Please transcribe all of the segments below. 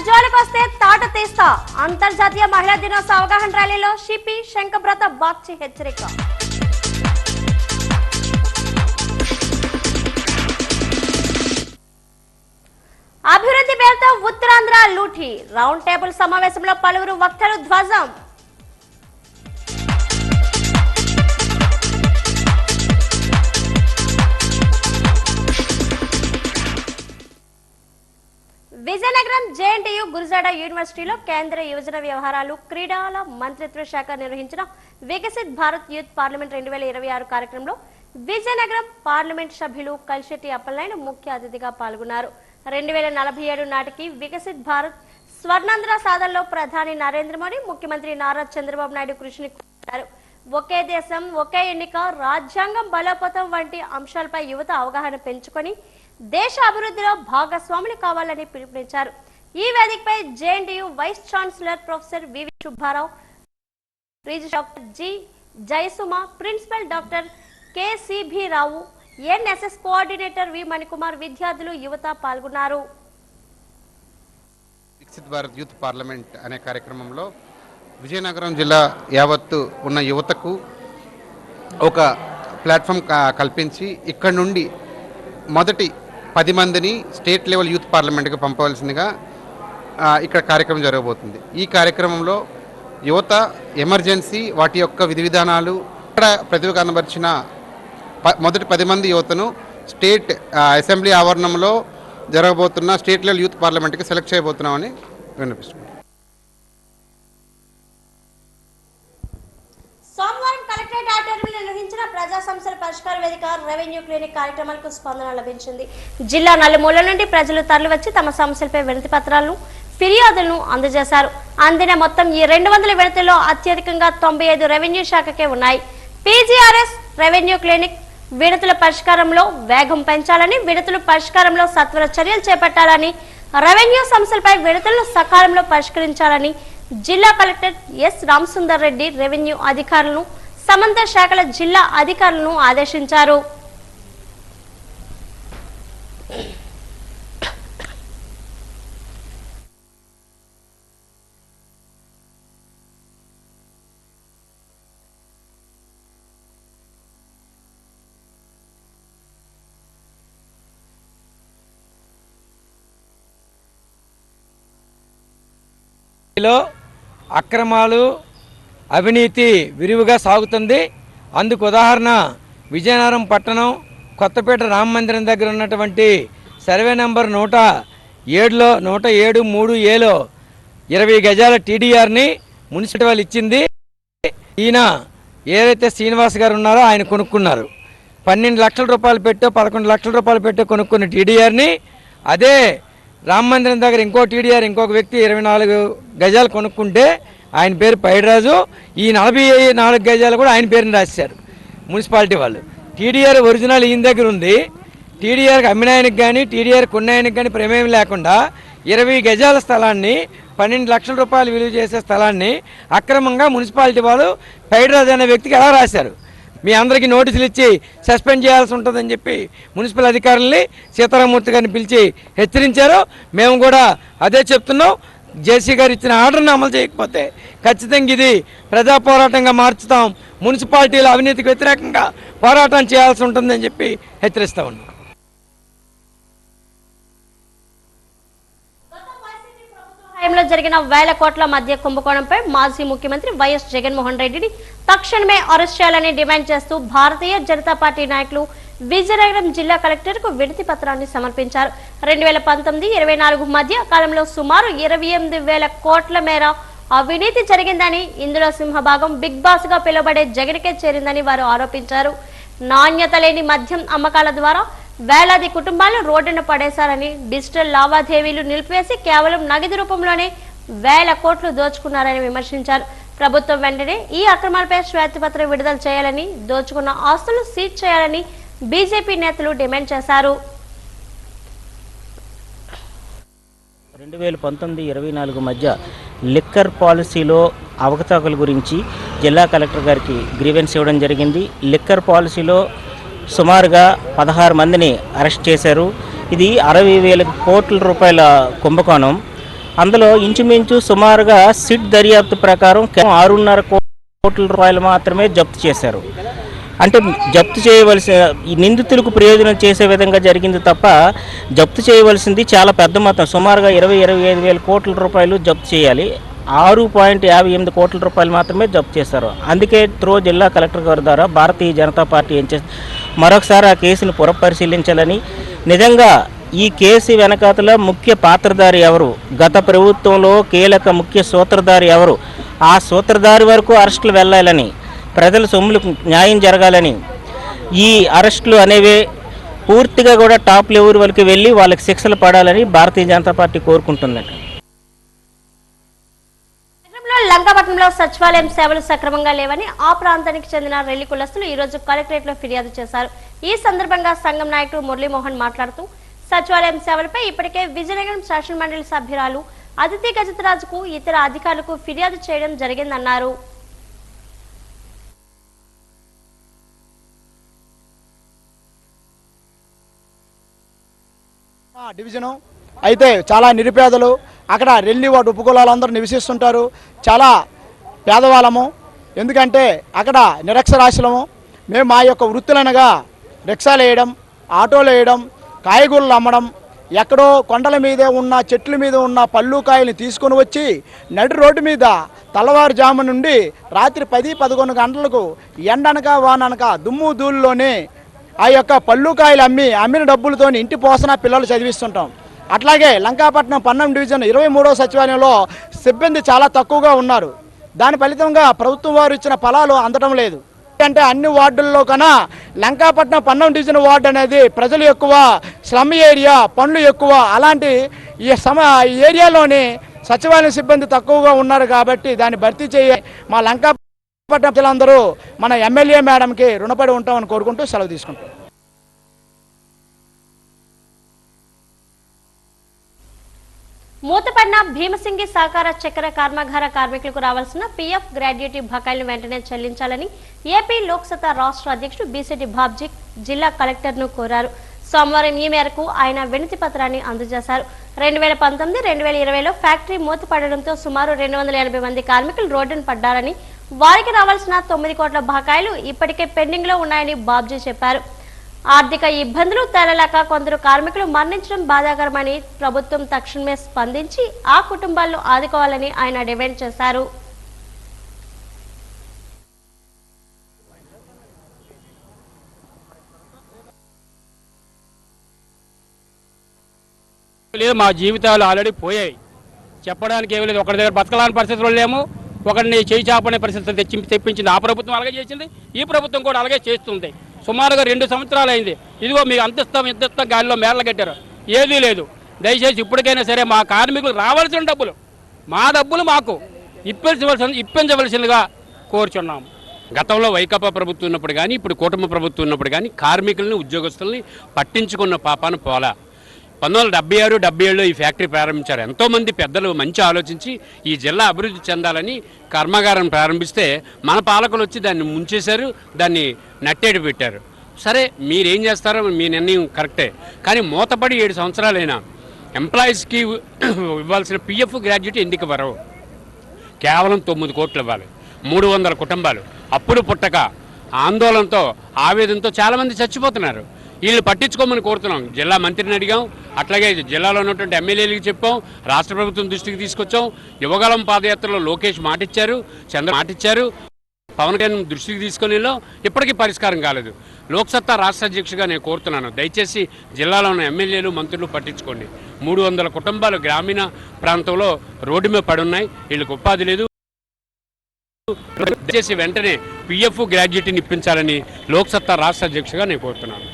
జోలికొస్తే తాట తీస్తా అంతర్జాతీయ మహిళా దినోత్సవ అవగాహన ర్యాలీలో షిపి శంకబ్రత బాగ్చి హెచ్చరిక. అభివృద్ధి పేరుతో ఉత్తరాంధ్ర లూఠీ రౌండ్ టేబుల్ సమావేశంలో పలువురు వక్తలు ధ్వజం. విజయనగరం జేఎన్టీయు గురుజాడ యూనివర్సిటీలో కేంద్ర యువజన వ్యవహారాలు క్రీడల మంత్రిత్వ శాఖ నిర్వహించిన వికసిత్ భారత్ యూత్ పార్లమెంట్ 2026 కార్యక్రమంలో విజయనగరం పార్లమెంట్ సభ్యులు కలిశెట్టి అప్పలనాయుడు ముఖ్య అతిథిగా పాల్గొన్నారు. 2047 నాటికి వికసిత్ భారత్ స్వర్ణాంధ్ర సాధనలో ప్రధాని నరేంద్ర మోడీ, ముఖ్యమంత్రి నారా చంద్రబాబు నాయుడు కృషిని కోరారు. ఒకే దేశం ఒకే ఎన్నిక, రాజ్యాంగం బలోపేతం వంటి అంశాలపై యువత అవగాహన పెంచుకొని దేశ అభివృద్ధిలో భాగస్వాములు కావాలని పిలుపునిచ్చారు. ఈ వేదికపై JNTU vice chancellor professor V V Subbarao, registrar doctor G Jayasuma, principal doctor KCB Rao, NSS coordinator V Manikumar, విద్యార్థులు, యువత పాల్గొన్నారు. వికసిత్ భారత్ యూత్ పార్లమెంట్ అనే కార్యక్రమంలో విజయనగరం జిల్లా యావత్తు ఉన్న యువతకు ఒక ప్లాట్ఫామ్ కల్పించి ఇక్కడ నుండి మొదటి 10 మందిని స్టేట్ లెవెల్ యూత్ పార్లమెంట్కి పంపవలసిందిగా ఇక్కడ కార్యక్రమం జరగబోతుంది. ఈ కార్యక్రమంలో యువత ఎమర్జెన్సీ వాటి యొక్క విధి విధానాలు ఇక్కడ ప్రతిభ కనబరిచిన మొదటి 10 మంది యువతను స్టేట్ అసెంబ్లీ ఆవరణంలో జరగబోతున్న స్టేట్ లెవెల్ యూత్ పార్లమెంట్కి సెలెక్ట్ చేయబోతున్నామని వినిపిస్తుంది. సోమవారం కలెక్టరేట్ ఆడిటోరియంలో నిర్వహించిన ప్రజా సమస్యల పరిష్కార వేదిక రెవెన్యూ క్లినిక్ కార్యక్రమాలకు స్పందన లభించింది. జిల్లా నలుమూలల నుండి ప్రజలు తరలివచ్చి తమ సమస్యలపై వినతి పత్రాలను, ఫిర్యాదులను అందజేశారు. అందిన మొత్తం ఈ 200 వినతుల్లో అత్యధికంగా 95 రెవెన్యూ శాఖకే ఉన్నాయి. పీజీఆర్ఎస్ రెవెన్యూ క్లినిక్ వినతుల పరిష్కారంలో వేగం పెంచాలని, వినతుల పరిష్కారంలో సత్వర చర్యలు చేపట్టాలని, రెవెన్యూ సమస్యలపై వినతులను సకాలంలో పరిష్కరించాలని జిల్లా collector S Ramasundar Reddy revenue అధికారులను, సంబంధిత శాఖల జిల్లా అధికారులను ఆదేశించారు. అక్రమాలు, అవినీతి విరివిగా సాగుతుంది. అందుకు ఉదాహరణ విజయనగరం పట్టణం కొత్తపేట రామ మందిరం దగ్గర ఉన్నటువంటి సర్వే నెంబర్ 107లో 107(3)Aలో 20 గజాల టీడీఆర్ని మున్సిపల్ వాళ్ళు ఇచ్చింది. ఈయన ఏదైతే శ్రీనివాస్ గారు ఉన్నారో ఆయన కొనుక్కున్నారు. 12 లక్షల రూపాయలు పెట్టో 11 లక్షల రూపాయలు పెట్టో కొనుక్కున్న టీడీఆర్ని అదే రామ మందిరం దగ్గర ఇంకో టీడీఆర్ ఇంకొక వ్యక్తి 24 గజాలు కొనుక్కుంటే ఆయన పేరు పైడిరాజు, ఈ 44 గజాలు కూడా ఆయన పేరుని రాశారు మున్సిపాలిటీ వాళ్ళు. టీడీఆర్ ఒరిజినల్ ఈయన దగ్గర ఉంది. టీడీఆర్కి అమ్మినాయనికి కానీ టీడీఆర్ కొన్నాయనికి కానీ ప్రమేయం లేకుండా 20 గజాల స్థలాన్ని 12 లక్షల రూపాయలు విలువ చేసే స్థలాన్ని అక్రమంగా మున్సిపాలిటీ వాళ్ళు పైడిరాజు అనే వ్యక్తికి ఎలా రాశారు? మీ అందరికీ నోటీసులు ఇచ్చి సస్పెండ్ చేయాల్సి ఉంటుందని చెప్పి మున్సిపల్ అధికారుల్ని సీతారామూర్తి గారిని పిలిచి హెచ్చరించారు. మేము కూడా అదే చెప్తున్నాం. జేసీ గారు ఇచ్చిన ఆర్డర్ని అమలు చేయకపోతే ఖచ్చితంగా ఇది ప్రజా పోరాటంగా మార్చుతాం, మున్సిపాలిటీల అవినీతికి వ్యతిరేకంగా పోరాటం చేయాల్సి ఉంటుందని చెప్పి హెచ్చరిస్తా ఉన్నాం. హయాంలో జరిగిన వేల కోట్ల మధ్య కుంభకోణంపై మాజీ ముఖ్యమంత్రి వైఎస్ జగన్మోహన్ రెడ్డిని తక్షణమే అరెస్ట్ చేయాలని డిమాండ్ చేస్తూ భారతీయ జనతా పార్టీ నాయకులు విజయనగరం జిల్లా కలెక్టర్ కు వినతి పత్రాన్ని సమర్పించారు. 2019-24 మధ్య కాలంలో సుమారు 28,000 కోట్ల మేర అవినీతి జరిగిందని, ఇందులో సింహభాగం బిగ్ బాస్ గా పిలువబడే జగన్కే చేరిందని వారు ఆరోపించారు. నాణ్యత లేని మద్యం అమ్మకాల ద్వారా వేలాది కుటుంబాలను రోడ్డున పడేశారని, డిజిటల్ లావాదేవీలు నిలిపివేసి కేవలం నగదు రూపంలోనే వేల కోట్లు దోచుకున్నారని విమర్శించారు. ప్రభుత్వం వెంటనే ఈ అక్రమాలపై శ్వేతపత్రం విడుదల చేయాలని, దోచుకున్న ఆస్తులు సీజ్ చేయాలని బీజేపీ నేతలు డిమాండ్ చేశారు. 2019-24 మధ్య లిక్కర్ పాలసీలో అవకతవకల గురించి జిల్లా కలెక్టర్ గారికి గ్రీవెన్స్ ఇవ్వడం జరిగింది. లిక్కర్ పాలసీలో సుమారుగా 16 మందిని అరెస్ట్ చేశారు. ఇది 60,000 కోట్ల రూపాయల కుంభకోణం. అందులో ఇంచుమించు సుమారుగా సిట్ దర్యాప్తు ప్రకారం 6.5 కోట్ల రూపాయలు మాత్రమే జప్తు చేశారు. అంటే జప్తు చేయవలసిన ఈ నిందితులకు ప్రయోజనం చేసే విధంగా జరిగింది తప్ప జప్తు చేయవలసింది చాలా పెద్ద మొత్తం, సుమారుగా 25 వేల కోట్ల రూపాయలు జప్తు చేయాలి. 6.58 కోట్ల రూపాయలు మాత్రమే జప్తు చేశారు. అందుకే జిల్లా కలెక్టర్ గారి ద్వారా భారతీయ జనతా పార్టీ ఏం చేస్తుంది, మరొకసారి ఆ కేసును పునఃపరిశీలించాలని, నిజంగా ఈ కేసు వెనకాతల ముఖ్య పాత్రధారి ఎవరు, గత ప్రభుత్వంలో కీలక ముఖ్య సూత్రధారి ఎవరు, ఆ సూత్రధారి వరకు అరెస్టులు వెళ్ళాలని, ప్రజల సొమ్ములకు న్యాయం జరగాలని, ఈ అరెస్టులు అనేవి పూర్తిగా కూడా టాప్ లెవెల్ వరకు వెళ్ళి వాళ్ళకి శిక్షలు పడాలని భారతీయ జనతా పార్టీ కోరుకుంటుందండి. లంకాపట్నంలో సచివాలయం సేవలు సక్రమంగా లేవని ఆ ప్రాంతానికి చెందిన రెల్లి కులస్తులు ఈ రోజు కలెక్టరేట్ లో ఫిర్యాదు చేశారు. ఈ సందర్భంగా సంఘం నాయకుడు మురళీమోహన్ మాట్లాడుతూ సచివాలయం సేవలపై ఇప్పటికే విజయనగరం శాసన మండలి సభ్యురాలు అదితి గజతరాజుకు ఇతర అధికారులకు ఫిర్యాదు చేయడం జరిగిందన్నారు. డివిజను అయితే చాలా నిరుపేదలు, అక్కడ రెల్లి వాటి ఉపకులాలందరూ నివసిస్తుంటారు. చాలా పేదవాళ్ళము, ఎందుకంటే అక్కడ నిరక్షరాస్యులము. మేము మా యొక్క వృత్తులనగా రిక్షాలు వేయడం, ఆటోలు వేయడం, కాయగూరలు అమ్మడం, ఎక్కడో కొండల మీదే ఉన్న చెట్ల మీద ఉన్న పళ్ళు కాయలు తీసుకొని వచ్చి నడి రోడ్డు మీద తెల్లవారుజాము నుండి రాత్రి 10-11 గంటలకు ఎండనక వాననక దుమ్ము ధూళిలోనే ఆ యొక్క పళ్ళు కాయలు అమ్మిన డబ్బులతో ఇంటి పోసన పిల్లలు చదివిస్తుంటాం. అట్లాగే లంకాపట్నం 12 డివిజన్ 23వ సచివాలయంలో సిబ్బంది చాలా తక్కువగా ఉన్నారు. దాని ఫలితంగా ప్రభుత్వం వారు ఇచ్చిన ఫలాలు అందడం లేదు. అంటే అన్ని వార్డుల్లో కన్నా లంకాపట్నం 12 డివిజన్ వార్డు అనేది ప్రజలు ఎక్కువ, స్లమ్ ఏరియా, పనులు ఎక్కువ, అలాంటి ఈ ఏరియాలోని సచివాలయం సిబ్బంది తక్కువగా ఉన్నారు. కాబట్టి దాన్ని భర్తీ చేయ మా లంకాపట్నం ప్రజలందరూ మన ఎమ్మెల్యే మేడంకి రుణపడి ఉంటామని కోరుకుంటూ సెలవు తీసుకుంటాం. మూతపడిన భీమసింగి సహకార చక్కెర కర్మాగార కార్మికులకు రావాల్సిన పీఎఫ్ గ్రాడ్యుయేటీ బకాయిలను వెంటనే చెల్లించాలని ఏపీ లోక్సత్తా రాష్ట్ర అధ్యక్షుడు బీసీటీ బాబ్జీ జిల్లా కలెక్టర్ను కోరారు. సోమవారం ఈ మేరకు ఆయన వినతి పత్రాన్ని అందజేశారు. 2019-2020లో ఫ్యాక్టరీ మూతపడడంతో సుమారు 280 మంది కార్మికులు రోడ్డున పడ్డారని, వారికి రావాల్సిన 9 కోట్ల బకాయిలు ఇప్పటికే పెండింగ్ లో ఉన్నాయని బాబ్జీ చెప్పారు. ఆర్థిక ఇబ్బందులు తేలలేక కొందరు కార్మికులు మరణించడం బాధాకరమని, ప్రభుత్వం తక్షణమే స్పందించి ఆ కుటుంబాలను ఆదుకోవాలని ఆయన డిమాండ్ చేశారు. మా జీవితాలు ఆల్రెడీ పోయాయి, చెప్పడానికి ఏమీ లేదు. ఒకరి దగ్గర బతకలాని పరిస్థితుల్లో లేము, ఒకరిని చేయి చాపనే పరిస్థితులు తెప్పించింది ఆ ప్రభుత్వం, అలాగే చేసింది. ఈ ప్రభుత్వం కూడా అలాగే చేస్తుంది. సుమారుగా 2 సంవత్సరాలు అయింది. ఇదిగో మీకు అంతిస్తాం గాలిలో మేరలు కట్టారు, ఏదీ లేదు. దయచేసి ఇప్పటికైనా సరే మా కార్మికులు రావాల్సిన డబ్బులు, మా డబ్బులు మాకు ఇప్పించవలసిందిగా కోరుచున్నాము. గతంలో వైకాపా ప్రభుత్వం ఉన్నప్పుడు కానీ, ఇప్పుడు కూటమి ప్రభుత్వం ఉన్నప్పుడు కానీ కార్మికులని, ఉద్యోగస్తుల్ని పట్టించుకున్న పాపాన పోలా. 1976-77లో ఈ ఫ్యాక్టరీ ప్రారంభించారు. ఎంతోమంది పెద్దలు మంచి ఆలోచించి ఈ జిల్లా అభివృద్ధి చెందాలని కర్మాగారం ప్రారంభిస్తే మన పాలకులు వచ్చి దాన్ని ముంచేశారు, దాన్ని నట్టేడు పెట్టారు. సరే మీరేం చేస్తారో మీ నిర్ణయం కరెక్టే, కానీ మూతపడి 7 సంవత్సరాలైనా ఎంప్లాయీస్కి ఇవ్వాల్సిన పిఎఫ్ గ్రాడ్యుయేట్ ఎందుకు ఇవ్వరు? కేవలం 9 కోట్లు ఇవ్వాలి. 300 కుటుంబాలు అప్పులు పుట్టక ఆందోళనతో, ఆవేదనతో చాలామంది చచ్చిపోతున్నారు. వీళ్ళు పట్టించుకోమని కోరుతున్నాం. జిల్లా మంత్రిని అడిగాం, అట్లాగే జిల్లాలో ఉన్నటువంటి ఎమ్మెల్యేలకు చెప్పాం, రాష్ట్ర ప్రభుత్వం దృష్టికి తీసుకొచ్చాం. యువగలం పాదయాత్రలో లోకేష్ మాటిచ్చారు, చంద్ర మాటిచ్చారు, పవన్ కళ్యాణ్ దృష్టికి తీసుకొని ఇప్పటికీ పరిష్కారం కాలేదు. లోక్సత్తా రాష్ట్ర అధ్యక్షుడిగా నేను కోరుతున్నాను, దయచేసి జిల్లాలో ఉన్న ఎమ్మెల్యేలు, మంత్రులు పట్టించుకోండి. 300 కుటుంబాలు గ్రామీణ ప్రాంతంలో రోడ్డు మీద పడున్నాయి, వీళ్ళకి ఉపాధి లేదు. దయచేసి వెంటనే పిఎఫ్ గ్రాడ్యుయేటీని ఇప్పించాలని లోక్సత్తా రాష్ట్ర అధ్యక్షుడిగా నేను కోరుతున్నాను.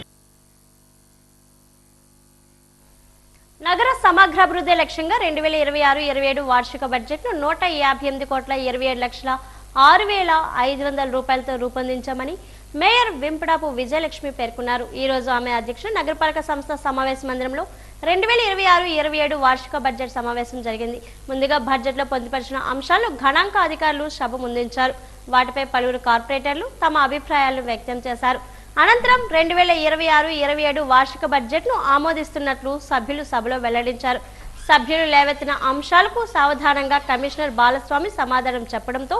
నగర సమగ్రాభివృద్ధి లక్ష్యంగా 2026-27 వార్షిక బడ్జెట్ను 187,27,06,500 రూపాయలతో రూపొందించామని మేయర్ వింపడాపు విజయలక్ష్మి పేర్కొన్నారు. ఈ రోజు ఆమె అధ్యక్షుడు నగరపాలక సంస్థ సమావేశ మందిరంలో 2026-27 వార్షిక బడ్జెట్ సమావేశం జరిగింది. ముందుగా బడ్జెట్లో పొందుపరిచిన అంశాలు గణాంక అధికారులు సభ ముందుంచారు. వాటిపై పలువురు కార్పొరేటర్లు తమ అభిప్రాయాలను వ్యక్తం చేశారు. అనంతరం 2026-27 వార్షిక బడ్జెట్ను ఆమోదిస్తున్నట్లు సభ్యులు సభలో వెల్లడించారు. సభ్యులు లేవెత్తిన అంశాలకు సావధానంగా కమిషనర్ బాలస్వామి సమాధానం చెప్పడంతో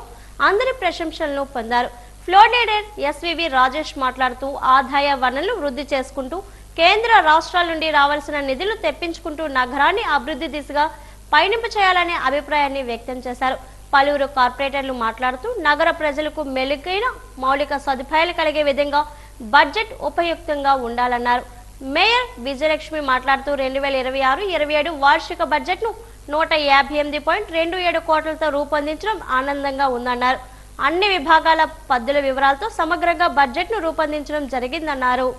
అందరి ప్రశంసలను పొందారు. ఫ్లోర్ లీడర్ ఎస్వివి రాజేష్ మాట్లాడుతూ ఆదాయ వనరులు వృద్ధి చేసుకుంటూ కేంద్ర రాష్ట్రాల నుండి రావాల్సిన నిధులు తెప్పించుకుంటూ నగరాన్ని అభివృద్ధి దిశగా పయనింపు చేయాలనే అభిప్రాయాన్ని వ్యక్తం చేశారు. పలువురు కార్పొరేటర్లు మాట్లాడుతూ నగర ప్రజలకు మెరుగైన మౌలిక సదుపాయాలు కలిగే విధంగా బడ్జెట్ ఉపయుక్తంగా ఉండాలన్నారు. మేయర్ విజయలక్ష్మి మాట్లాడుతూ 2026-27 వార్షిక బడ్జెట్ను 158.27 కోట్లతో రూపొందించడం ఆనందంగా ఉందన్నారు. అన్ని విభాగాల పద్దుల వివరాలతో సమగ్రంగా బడ్జెట్ను రూపొందించడం జరిగిందన్నారు.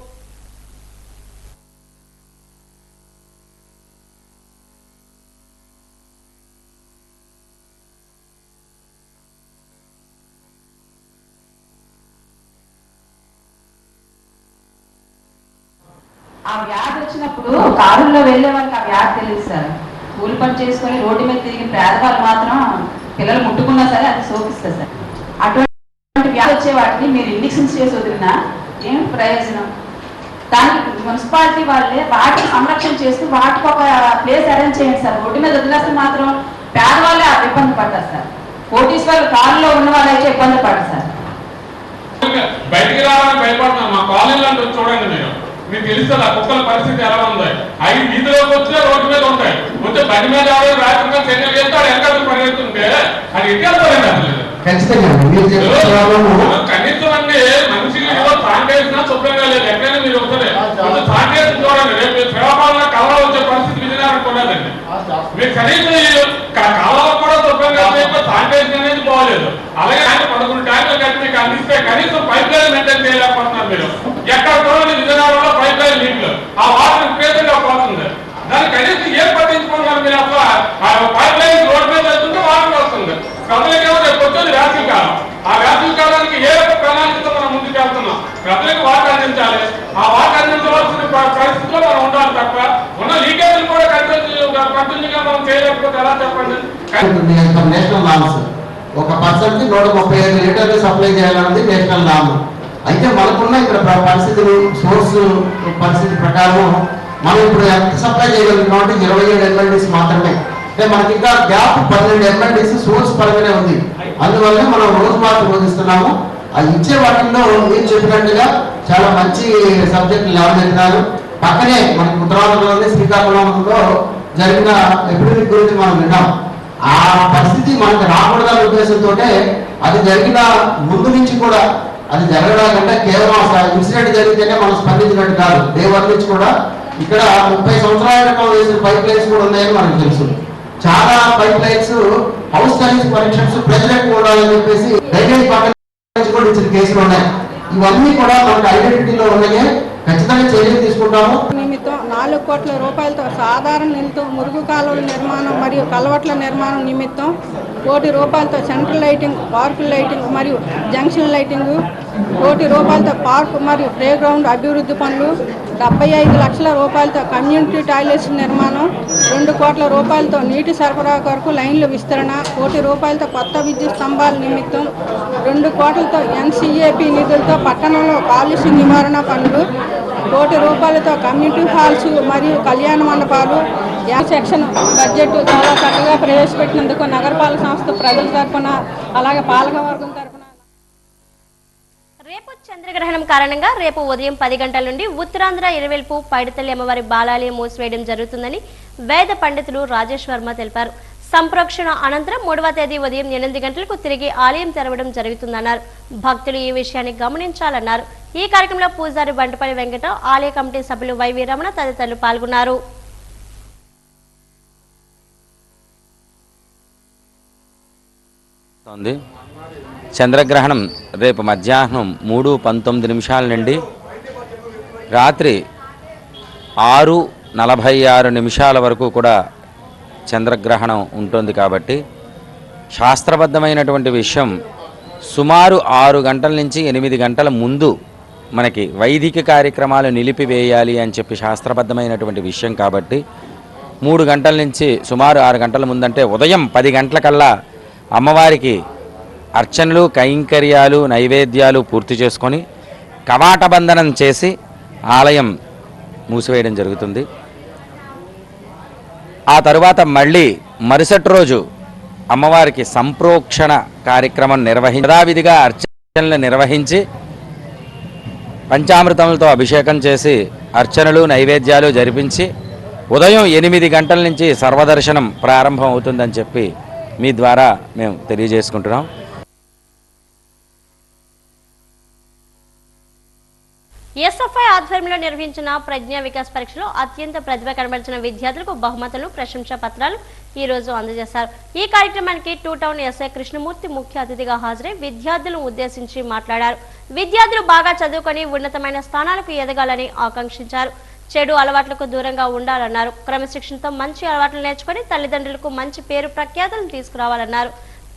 ఆ వ్యాధి వచ్చినప్పుడు కారుల్లో వెళ్లే వాళ్ళకి ఆ వ్యాధి తెలియదు సార్. కూలి పని చేసుకొని రోడ్డు మీద తిరిగిన పేదవాళ్ళు మాత్రం పిల్లలు ముట్టుకున్నా సరే అది సోకిస్తారు సార్. అటువంటి వ్యాధి వచ్చే వాటిని మీరు ఇంజక్షన్స్ చేసి వదిలినా ఏం ప్రయోజనం? దానికి మున్సిపాలిటీ వాళ్ళే వాటిని సంరక్షణ చేస్తూ వాటికి ఒక ప్లేస్ అరేంజ్ చేయండి సార్. రోడ్డు మీద వదిలేస్తే మాత్రం పేదవాళ్ళే ఇబ్బంది పడతారు సార్. కోటీశ్వర్లు కారులో ఉన్న వాళ్ళు అయితే ఇబ్బంది పడతారు సార్. బయటికి రావాలని భయపడుతున్నాం. మా కాలనీలో చూడండి, మీకు తెలుస్తుంది ఆ కుక్కల పరిస్థితి ఎలా ఉంది. అవి వీధిలోకి వచ్చినా రోడ్డు మీద ఉంటాయి. వచ్చే బండి మీద రాత్రిగా చర్యలు చేస్తే వాడు వెనకాల పరిగెత్తుంటే అది ఎక్కేస్తారండి. అసలు కనీసం అంటే మనిషికి ఏదో శానిటైజేషన్ శుభ్రంగా లేదు. ఎక్కడైనా మీరు వస్తుంది శానిటైజేషన్ చూడండి. రేపు శ్రీకాకుళంలో కలవ వచ్చే పరిస్థితి విజయనగరం ఉండదండి. మీరు కనీసం కాలువలో కూడా శుభ్రంగా శానిటైజేషన్ అనేది బాగోలేదు. అలాగే 11 ట్యాంకులు కట్టి మీకు అందిస్తే కనీసం పైప్ లైన్ మెయింటైన్ చేయలేకపోతున్నారు మీరు. ఎక్కడ చూడండి విజయనగరంలో పైప్ లైన్ నీళ్లు ఆ వాటర్ విపరీతంగా పోతుంది. దాన్ని కనీసం ఏం పట్టించుకున్నారు మీరు? అసలు ఆ పైప్ లైన్ రోడ్డు మీద వెళ్తుంటే వాటర్ వస్తుంది. ప్రజలకేమో రేపు వచ్చేది వేసవి కాలం. ఆ వేసవి కాలానికి ఏ ప్రణాళికతో మనం ముందుకు వెళ్తున్నాం? ప్రజలకు వాటర్ అందించాలి. ఆ వాటర్ అందించవలసిన పరిస్థితిలో మనం ఉండాలి తప్ప ఉన్న లీకేజీలు కూడా కంటిన్యూగా మనం చేయలేకపోతే ఎలా చెప్పండి? నేషనల్ నామ్స్ ఒక పర్సన్ కి 135 లీటర్లు సప్లై చేయాలన్నది నేషనల్ నామ్. అయితే మనకున్న ఇక్కడ పరిస్థితులు సోర్స్ పరిస్థితి ప్రకారం మనం ఇప్పుడు ఎంత సప్లై చేయగలుగుతున్నాం అంటే 27 MLDs మాత్రమే. అంటే మనకి ఇంకా గ్యాప్ 12 MLDs సోర్స్ పరంగానే ఉంది. అందువల్ల మనం రోజు మార్పు బోధిస్తున్నాము. అది ఇచ్చే వాటిల్లో మీరు చెప్పినట్టుగా చాలా మంచి సబ్జెక్టులు లేవనెత్తినారు. పక్కనే మనకి ఉత్తరాంధ్రలోనే శ్రీకాకుళంలో జరిగిన ఎపిడమిక్ గురించి మనం విన్నాం. ఆ పరిస్థితి మనకు రాకూడదనే ఉద్దేశంతో అది జరిగిన ముందు నుంచి కూడా అది జరగడానికంటే కేవలం ఇన్సిడెంట్ జరిగితేనే మనం స్పందించినట్టు కాదు. డే 1 నుంచి కూడా ఇక్కడ 30 సంవత్సరాల క్రితం వేసిన పైప్ లైన్స్ కూడా ఉన్నాయని మనకు తెలుసు. చాలా pipe lines house service connections ప్రజలకు ఉండాలని చెప్పేసి డ్రైనేజ్ పక్కన కూడా ఇచ్చిన కేసులు ఉన్నాయి. ఇవన్నీ కూడా మనకు ఐడెంటిటీలో ఉన్నాయి. ఖచ్చితంగా చర్యలు తీసుకుంటాము. నిమిత్తం 4 కోట్ల రూపాయలతో సాధారణ నిధులతో మురుగు కాలువల నిర్మాణం మరియు కలవట్ల నిర్మాణం నిమిత్తం 1 కోటి రూపాయలతో సెంట్రల్ లైటింగ్, పార్కుల లైటింగ్ మరియు జంక్షన్ లైటింగ్, 1 కోటి రూపాయలతో పార్క్ మరియు ప్లే గ్రౌండ్ అభివృద్ధి పనులు, 75 లక్షల రూపాయలతో కమ్యూనిటీ టాయిలెట్స్ నిర్మాణం, 2 కోట్ల రూపాయలతో నీటి సరఫరా కొరకు లైన్ల విస్తరణ, 1 కోటి రూపాయలతో కొత్త విద్యుత్ స్తంభాల నిమిత్తం, 2 కోట్లతో NCAP నిధులతో పట్టణంలో కాలుష్య నివారణ పనులు, 1 కోటి రూపాయలతో కమ్యూనిటీ హాల్స్ మరియు కళ్యాణ మండపాలు. సెక్షన్ బడ్జెట్ చాలా చక్కగా ప్రవేశపెట్టినందుకు నగరపాలక సంస్థ ప్రజల తరఫున అలాగే పాలకవర్గం తరఫున. రేపు చంద్రగ్రహణం కారణంగా రేపు ఉదయం 10 గంటల నుండి ఉత్తరాంధ్ర ఇరువెల్పు పైడితల్లి అమ్మవారి బాలాలయం మూసివేయడం జరుగుతుందని వేద పండితులు రాజేష్ వర్మ తెలిపారు. సంప్రోక్షణ అనంతరం 3వ తేదీ ఉదయం 8 గంటలకు తిరిగి ఆలయం తెరవడం జరుగుతుందన్నారు. భక్తులు ఈ విషయాన్ని గమనించాలన్నారు. ఈ కార్యక్రమంలో పూజారి బంటపల్లి వెంకట, ఆలయ కమిటీ సభ్యులు వైవి రమణ తదితరులు పాల్గొన్నారు. చంద్రగ్రహణం రేపు మధ్యాహ్నం 3:19 నుండి రాత్రి 6:46 వరకు కూడా చంద్రగ్రహణం ఉంటుంది. కాబట్టి శాస్త్రబద్ధమైనటువంటి విషయం సుమారు 6 గంటల నుంచి 8 గంటల ముందు మనకి వైదిక కార్యక్రమాలు నిలిపివేయాలి అని చెప్పి శాస్త్రబద్ధమైనటువంటి విషయం. కాబట్టి 3 గంటల నుంచి సుమారు 6 గంటల ముందంటే ఉదయం 10 గంటలకల్లా అమ్మవారికి అర్చనలు, కైంకర్యాలు, నైవేద్యాలు పూర్తి చేసుకొని కవాటబంధనం చేసి ఆలయం మూసివేయడం జరుగుతుంది. ఆ తరువాత మళ్ళీ మరుసటి రోజు అమ్మవారికి సంప్రోక్షణ కార్యక్రమం యథావిధిగా అర్చనలు నిర్వహించి పంచామృతములతో అభిషేకం చేసి అర్చనలు నైవేద్యాలు జరిపించి ఉదయం 8 గంటల నుంచి సర్వదర్శనం ప్రారంభం అవుతుందని చెప్పి మీ ద్వారా మేము తెలియజేసుకుంటున్నాం. ఎస్ఎఫ్ఐ ఆధ్వర్యంలో నిర్వహించిన ప్రజ్ఞా వికాస్ పరీక్షలో అత్యంత ప్రతిభ కనబరిచిన విద్యార్థులకు బహుమతులు, ప్రశంసా పత్రాలు ఈ రోజు అందజేశారు. ఈ కార్యక్రమానికి 2 టౌన్ ఎస్ఐ కృష్ణమూర్తి ముఖ్య అతిథిగా హాజరై విద్యార్థులను ఉద్దేశించి మాట్లాడారు. విద్యార్థులు బాగా చదువుకొని ఉన్నతమైన స్థానాలకు ఎదగాలని ఆకాంక్షించారు. చెడు అలవాట్లకు దూరంగా ఉండాలన్నారు. క్రమశిక్షణతో మంచి అలవాట్లు నేర్చుకొని తల్లిదండ్రులకు మంచి పేరు ప్రఖ్యాతులను తీసుకురావాలన్నారు.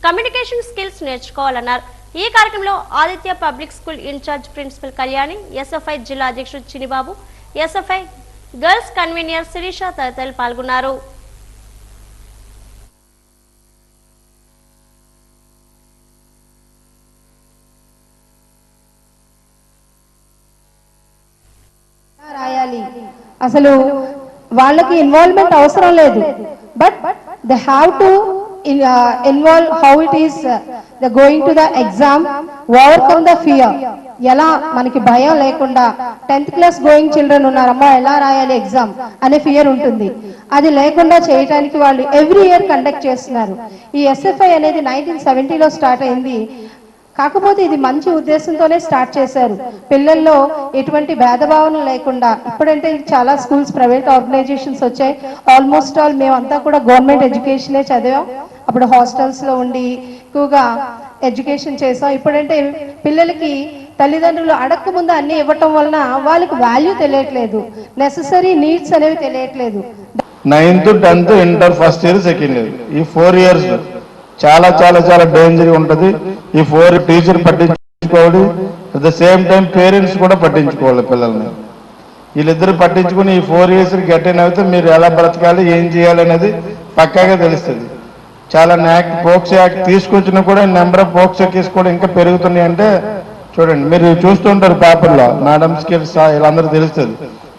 కమ్యూనికేషన్ స్కిల్స్ నేర్చుకోవాలన్నారు. ఈ కార్యక్రమంలో Aditya public school incharge principal Kalyani, SFI జిల్లా అధ్యక్షుడు Chinibabu, SFI girls convener Sirisha తదితరులు పాల్గొన్నారు. రాయాలి, అసలు వాళ్ళకి ఇన్వాల్వ్మెంట్ అవసరం లేదు, but they have to involve how it is the going to the exam, overcome the fear. ఎలా మనకి భయం లేకుండా 10th క్లాస్ గోయింగ్ చిల్డ్రన్ ఉన్నారమ్మా, ఎలా రాయాలి ఎగ్జామ్ అనే ఫియర్ ఉంటుంది. అది లేకుండా చేయడానికి వాళ్ళు ఎవ్రీ ఇయర్ కండక్ట్ చేస్తున్నారు. ఈ ఎస్ఎఫ్ఐ అనేది 1970లో స్టార్ట్ అయింది. కాకపోతే ఇది మంచి ఉద్దేశంతోనే స్టార్ట్ చేశారు. పిల్లల్లో ఎటువంటి భేదభావన లేకుండా, ఇప్పుడంటే చాలా స్కూల్స్ ప్రైవేట్ ఆర్గనైజేషన్స్ వచ్చాయి. ఆల్మోస్ట్ ఆల్ మేమంతా కూడా గవర్నమెంట్ ఎడ్యుకేషనే చదివాం. అప్పుడు హాస్టల్స్లో ఉండి ఎక్కువగా ఎడ్యుకేషన్ చేసాం. ఇప్పుడంటే పిల్లలకి తల్లిదండ్రులు అడక్క ముందు అన్ని ఇవ్వటం వలన వాళ్ళకి వాల్యూ తెలియట్లేదు, నెససరీ నీడ్స్ అనేవి తెలియట్లేదు. 9th, 10th, inter first year, second year, ఈ 4 years చాలా చాలా చాలా డేంజర్ ఉంటుంది. ఈ 4 టీచర్ పట్టించుకోవాలి, at the same time parents కూడా పట్టించుకోవాలి. పిల్లల్ని వీళ్ళిద్దరు పట్టించుకుని ఈ 4 years అటెండ్ అయితే మీరు ఎలా బ్రతకాలి, ఏం చేయాలి అనేది పక్కాగా తెలుస్తుంది. చాలా పోక్సో యాక్ట్ తీసుకొచ్చినా కూడా నెంబర్ ఆఫ్ పోక్సో కేసు కూడా ఇంకా పెరుగుతున్నాయి. అంటే చూడండి, మీరు చూస్తుంటారు పేపర్లో, మేడమ్స్కి వీళ్ళందరూ తెలుస్తుంది.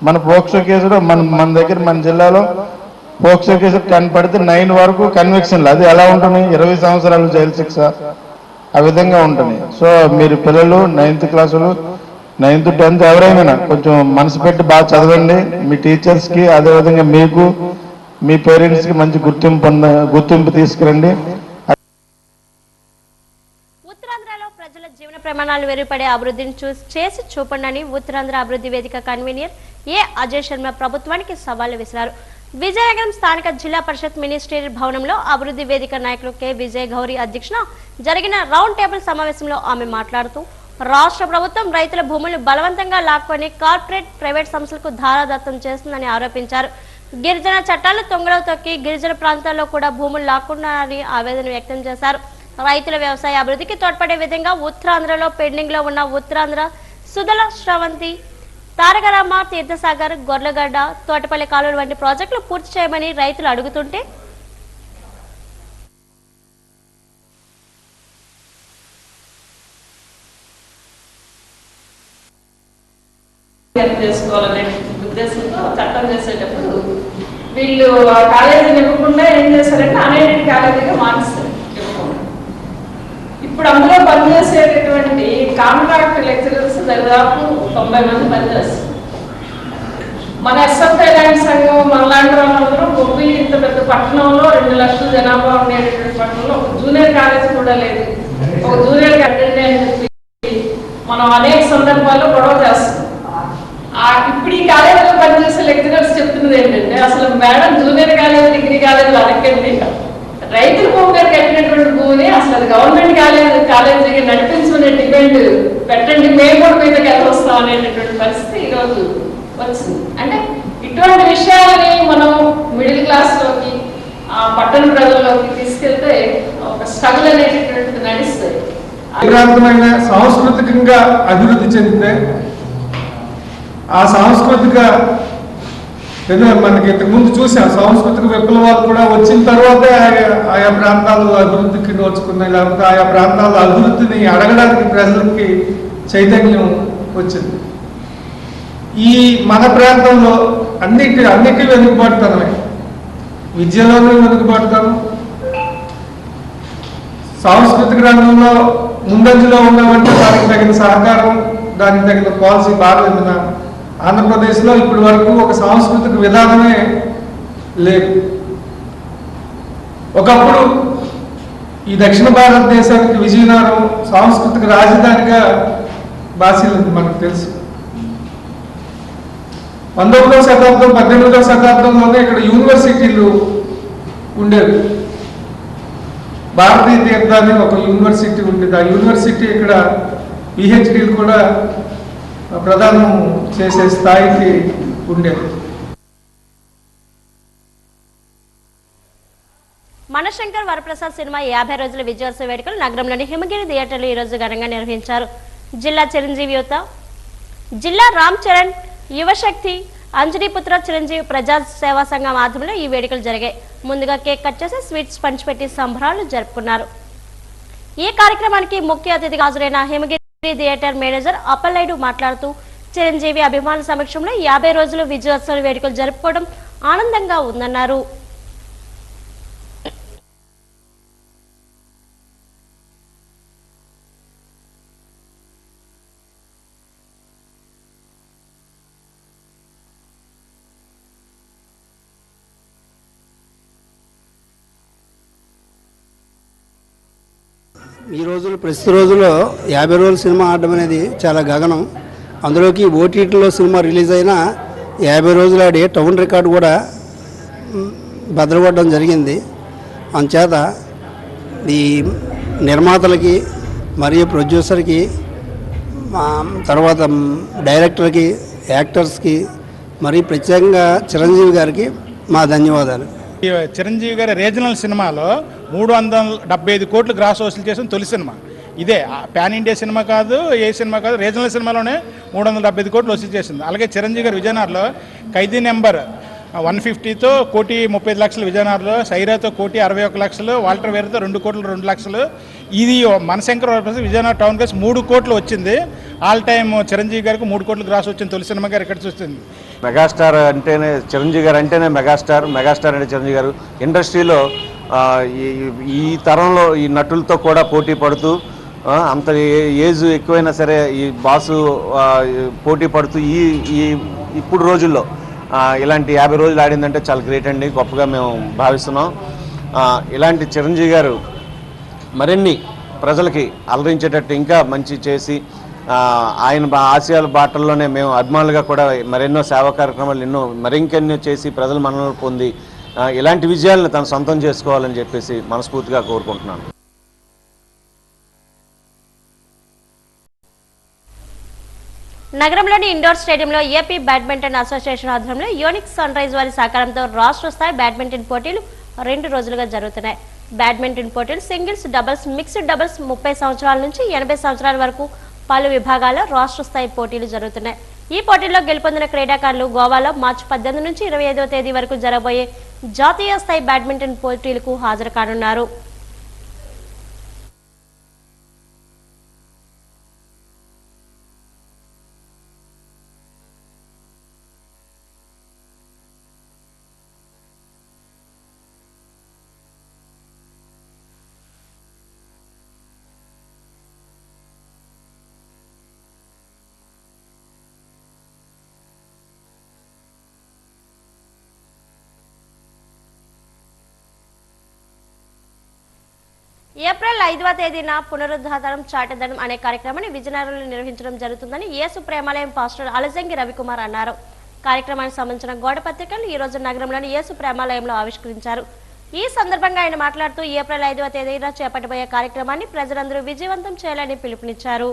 మన పోక్సో కేసులో మన దగ్గర మన జిల్లాలో పోక్సో కేసు 10 పడితే 9 వరకు కన్విక్షన్లు. అది ఎలా ఉంటుంది, 20 సంవత్సరాలు జైలు శిక్ష, ఆ విధంగా ఉంటుంది. సో మీరు పిల్లలు 9th క్లాసులు, 9th, 10th ఎవరైనా కొంచెం మనసు పెట్టి బాగా చదవండి. మీ టీచర్స్కి, అదేవిధంగా మీకు, మీ పేరెంట్స్కి మంచి గుర్తింపు తీసుకురండి. ఉత్తరాంధ్రలో ప్రజల జీవన ప్రమాణాలు మెరుగుపడే అభివృద్ధిని చేసి చూపండి ఉత్తరాంధ్ర అభివృద్ధి వేదిక కన్వీనర్ ఏ అజయ్ శర్మ ప్రభుత్వానికి సవాళ్లు విసిరారు. విజయనగరం స్థానిక జిల్లా పరిషత్ మినిస్ట్రియల్ భవనంలో అభివృద్ధి వేదిక నాయకులు కె విజయ్ గౌరి అధ్యక్షన జరిగిన రౌండ్ టేబుల్ సమావేశంలో ఆమె మాట్లాడుతూ, రాష్ట్ర ప్రభుత్వం రైతుల భూములను బలవంతంగా లాక్కొని కార్పొరేట్, ప్రైవేట్ సంస్థలకు ధారాదత్తం చేస్తుందని ఆరోపించారు. గిరిజన చట్టాలు తొంగలో తొక్కి గిరిజన ప్రాంతాల్లో కూడా భూములు లాక్కున్నారని ఆవేదన వ్యక్తం చేశారు. రైతుల వ్యవసాయ అభివృద్ధికి తోడ్పడే విధంగా ఉత్తరాంధ్రలో పెండింగ్ లో ఉన్న ఉత్తరాంధ్ర సుదల శ్రవంతి, తారకరామ, తీర్థసాగర్, గొర్లగడ్డ, తోటపల్లి కాలువలు వంటి ప్రాజెక్టులు పూర్తి చేయమని రైతులు అడుగుతుంటే చేసుకోవాలనే ఉద్దేశంతో చట్టం చేసేటప్పుడు వీళ్ళు ఆ కాలేజీని ఇవ్వకుండా ఏం చేశారంటే అన్ఎయిడెడ్ కాలేజీగా మార్చారు. ఇప్పుడు అందులో పనిచేసేటటువంటి కాంట్రాక్ట్ లెక్చరర్స్ దాదాపు 90 మంది పనిచేస్తారు. మన ఎస్ఎఫ్ఐ ల్యాండ్ సంఘం మనలాంటి వాళ్ళందరూ బొబ్బిలి ఇంత పెద్ద పట్టణంలో 2 లక్షల జనాభా ఉండేటటువంటి పట్టణంలో ఒక జూనియర్ కాలేజ్ కూడా లేదు. ఒక జూనియర్ అటెండ్ అని చెప్పి మనం అనేక సందర్భాల్లో గొడవ చేస్తాం. ఇప్పుడు ఈ కాలేజీలో పనిచేసే లెక్చరర్స్ చెప్తున్నది ఏంటంటే, అసలు మేడం జూనియర్ కాలేజ్, డిగ్రీ కాలేజీలు అడగండి, రైతుల భూమి మీద కట్టినటువంటి భూమిని అసలు అది గవర్నమెంట్ కాలేజీకి నడిపించుకునే డిపెండ్ పెట్టండి, మేము కూడా మీదకి వెళ్ళొస్తాం అనేటటువంటి పరిస్థితి ఈరోజు వచ్చింది. అంటే ఇటువంటి విషయాలని మనం మిడిల్ క్లాస్లోకి, పట్టణ ప్రజల్లోకి తీసుకెళ్తే ఒక స్ట్రగుల్ అనేటటువంటిది నడుస్తుంది. విక్రాంతమైన సాంస్కృతికంగా అభివృద్ధి చెందితే ఆ సాంస్కృతిక మనకి ఇంతకుముందు చూసాం, సాంస్కృతిక విప్లవాలు కూడా వచ్చిన తర్వాతే ఆయా ప్రాంతాలు అభివృద్ధికి నోచుకున్నాయి. లేకపోతే ఆయా ప్రాంతాల అభివృద్ధిని అడగడానికి ప్రజలకి చైతన్యం వచ్చింది. ఈ మన ప్రాంతంలో అన్నిటి వెనుకబడుతున్నాయి. విద్యలోనే వెనుకబడతాము, సాంస్కృతిక రంగంలో ముందంజలో ఉన్నామంటే దానికి తగిన సహకారం, దానికి తగిన పాలసీ బాగా ఆంధ్రప్రదేశ్లో ఇప్పటి వరకు ఒక సాంస్కృతిక విధానమే లేదు. ఒకప్పుడు ఈ దక్షిణ భారతదేశానికి విజయనగరం సాంస్కృతిక రాజధానిగా బాసిల్లింది మనకు తెలుసు. 19వ శతాబ్దం 18వ శతాబ్దంలోనే ఇక్కడ యూనివర్సిటీలు ఉండేవి. భారతీయ తీర్థాన్ని ఒక యూనివర్సిటీ ఉండేది. ఆ యూనివర్సిటీ ఇక్కడ పిహెచ్డీలు కూడా ప్రదానం చేసే స్థాయికి ఉండేది. మనశంకర్ వరప్రసాద్ సినిమా 50 రోజుల విజయోత్సవ వేడుకలు నగరంలోని హిమగిరి థియేటర్లో ఈ రోజు ఘనంగా నిర్వహించారు. జిల్లా చిరంజీవి యువత, జిల్లా రామ్ చరణ్ యువశక్తి, అంజనీపుత్ర చిరంజీవి ప్రజా సేవా సంఘం ఆధ్వర్యంలో ఈ వేడుకలు జరిగాయి. ముందుగా కేక్ కట్ చేసి స్వీట్స్ పంచిపెట్టి సంబరాలు జరుపుకున్నారు. ఈ కార్యక్రమానికి ముఖ్య అతిథిగా హాజరైన హిమగిరి థియేటర్ మేనేజర్ అప్పలనాయుడు మాట్లాడుతూ చిరంజీవి అభిమానుల సమక్షంలో 50 రోజులు విజయోత్సవ వేడుకలు జరుపుకోవడం ఆనందంగా ఉందన్నారు. ఈ రోజులు ప్రస్తుత రోజుల్లో 50 రోజుల సినిమా ఆడడం అనేది చాలా గగనం. అందులోకి ఓటీటీలో సినిమా రిలీజ్ అయినా 50 రోజులు ఆడి టౌన్ రికార్డు కూడా భద్రపడడం జరిగింది. అందుచేత ఈ నిర్మాతలకి మరియు ప్రొడ్యూసర్కి, తర్వాత డైరెక్టర్కి, యాక్టర్స్కి, మరి ప్రత్యేకంగా చిరంజీవి గారికి మా ధన్యవాదాలు. చిరంజీవి గారి రీజనల్ సినిమాలో 375 కోట్లు గ్రాస్ వసూలు చేసిన తొలి సినిమా ఇదే. పాన్ ఇండియా సినిమా కాదు, ఏ సినిమా కాదు, రీజనల్ సినిమాలోనే 375 కోట్లు వసూలు చేసింది. అలాగే చిరంజీవి గారు విజయనగరంలో ఖైదీ నెంబర్ 150తో 1,35,00,000 విజయనగరంలో, సైరాతో 1,61,00,000, వాల్టర్ వేర్తో 2,02,00,000. ఇది మనశంకర్ వరప్రసాద్ విజయనగరం టౌన్ కేసు 3 కోట్లు వచ్చింది. ఆల్ టైమ్ చిరంజీవి గారికి 3 కోట్లు గ్రాస్ వచ్చింది తొలి సినిమా గారు ఇక్కడ చూస్తుంది. మెగాస్టార్ అంటేనే చిరంజీవి గారు అంటేనే మెగాస్టార్, మెగాస్టార్ అంటే చిరంజీవి గారు. ఇండస్ట్రీలో ఈ తరంలో ఈ నటులతో కూడా పోటీ పడుతూ, అంత ఏజ్ ఎక్కువైనా సరే ఈ బాసు పోటీ పడుతూ ఈ ఇప్పుడు రోజుల్లో ఇలాంటి 50 రోజులు ఆడిందంటే చాలా గ్రేట్ అండి, గొప్పగా మేము భావిస్తున్నాం. ఇలాంటి చిరంజీవి గారు మరిన్ని ప్రజలకి అలరించేటట్టు ఇంకా మంచి చేసి ఆయన ఆశయాల బాటల్లోనే మేము అభిమానులుగా కూడా మరెన్నో సేవా కార్యక్రమాలు మరింకెన్నో చేసి ప్రజల మన్ననలు పొంది ఇలాంటి విజయాలను తను సొంతం చేసుకోవాలని చెప్పేసి మనస్ఫూర్తిగా కోరుకుంటున్నాను. నగరంలోని ఇండోర్ స్టేడియంలో ఏపీ బ్యాడ్మింటన్ అసోసియేషన్ ఆధ్వర్యంలో యూనిక్ సన్ రైజ్ వారి సహకారంతో రాష్ట్ర స్థాయి బ్యాడ్మింటన్ పోటీలు 2 రోజులుగా జరుగుతున్నాయి. బ్యాడ్మింటన్ పోటీలు సింగిల్స్, డబుల్స్, మిక్స్డ్ డబుల్స్ 30 సంవత్సరాల నుంచి 80 సంవత్సరాల వరకు పలు విభాగాల్లో రాష్ట్ర స్థాయి పోటీలు జరుగుతున్నాయి. ఈ పోటీల్లో గెలుపొందిన క్రీడాకారులు గోవాలో మార్చి 18 నుంచి 25వ తేదీ వరకు జరగబోయే జాతీయ స్థాయి బ్యాడ్మింటన్ పోటీలకు హాజరు కానున్నారు. ఏప్రిల్ 5వ తేదీన పునరుద్ధానం చాటదనం అనే కార్యక్రమాన్ని విజయనగరంలో నిర్వహించడం జరుగుతుందని యేసు ప్రేమాలయం పాస్టర్ అలజంగి రవికుమార్ అన్నారు. కార్యక్రమానికి సంబంధించిన గోడ పత్రికలు ఈ రోజు నగరంలోని యేసు ప్రేమాలయంలో ఆవిష్కరించారు. ఈ సందర్భంగా ఆయన మాట్లాడుతూ ఏప్రిల్ 5వ తేదీన చేపట్టబోయే కార్యక్రమాన్ని ప్రజలందరూ విజయవంతం చేయాలని పిలుపునిచ్చారు.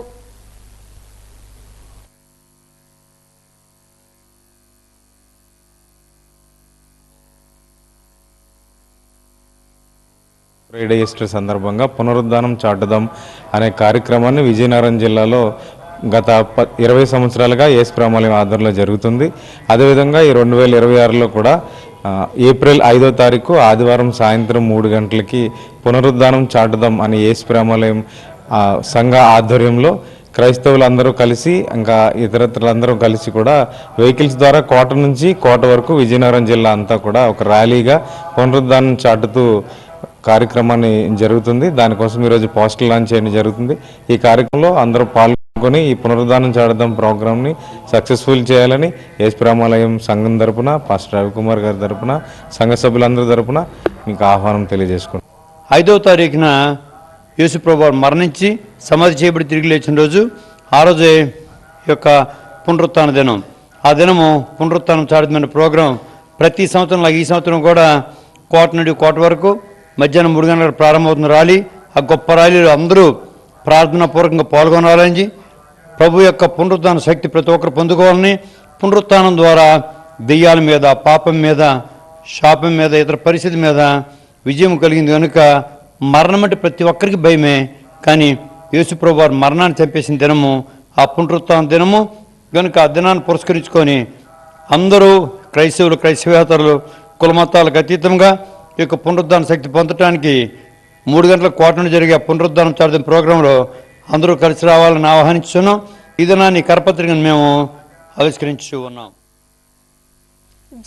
ఫ్రైడే ఈస్టర్ సందర్భంగా పునరుద్ధానం చాటుదాం అనే కార్యక్రమాన్ని విజయనగరం జిల్లాలో గత 20 సంవత్సరాలుగా యేసు ప్రేమాలయం ఆధ్వర్యంలో జరుగుతుంది. అదేవిధంగా ఈ 2026లో కూడా ఏప్రిల్ 5వ తారీఖు ఆదివారం సాయంత్రం 3 గంటలకి పునరుద్ధానం చాటుదాం అనే యేసు ప్రేమాలయం సంఘ ఆధ్వర్యంలో క్రైస్తవులందరూ కలిసి ఇంకా ఇతరత్రులందరూ కలిసి కూడా వెహికల్స్ ద్వారా కోట నుంచి కోట వరకు విజయనగరం జిల్లా అంతా కూడా ఒక ర్యాలీగా పునరుద్ధానం చాటుతూ కార్యక్రమాన్ని జరుగుతుంది. దానికోసం ఈరోజు పోస్టర్ లాంచ్ చేయడం జరుగుతుంది. ఈ కార్యక్రమంలో అందరూ పాల్గొని ఈ పునరుద్ధానం చాటుదాం ప్రోగ్రామ్ని సక్సెస్ఫుల్ చేయాలని యేసుప్రేమాలయం సంఘం తరపున పాస్టర్ రవికుమార్ గారి తరపున సంఘ సభ్యులందరి తరపున మీకు ఆహ్వానం తెలియజేసుకుంటాం. 5వ తారీఖున యేసుప్రభువు మరణించి సమాధి చేయబడి తిరిగి లేచిన రోజు, ఆ రోజే ఈ యొక్క పునరుత్థాన దినం. ఆ దినము పునరుత్థానం చాటుదమైన ప్రోగ్రాం ప్రతి సంవత్సరం ఈ సంవత్సరం కూడా కోట నుండి కోట వరకు మధ్యాహ్నం 3 గంటలకు ప్రారంభమవుతున్న ర్యాలీ. ఆ గొప్ప ర్యాలీలో అందరూ ప్రార్థనాపూర్వకంగా పాల్గొనాలని, ప్రభు యొక్క పునరుత్థాన శక్తి ప్రతి ఒక్కరు పొందుకోవాలని, పునరుత్థానం ద్వారా దెయ్యాల మీద, పాపం మీద, శాపం మీద, ఇతర పరిస్థితి మీద విజయం కలిగింది కనుక మరణం అంటే ప్రతి ఒక్కరికి భయమే. కానీ యేసుప్రభు వారు మరణాన్ని చంపేసిన దినము ఆ పునరుత్థాన దినము కనుక ఆ దినాన్ని పురస్కరించుకొని అందరూ క్రైస్తవులు, క్రైస్తవేతరులు, కులమతాలకు అతీతంగా ఈ యొక్క పునరుద్ధాన శక్తి పొందటానికి 3 గంటల కోట నుండి జరిగే పునరుద్ధానం చాటుదాం ప్రోగ్రాంలో అందరూ కలిసి రావాలని ఆహ్వానించున్నాం. ఈ దినాన్ని కరపత్రికను మేము ఆవిష్కరించు ఉన్నాం.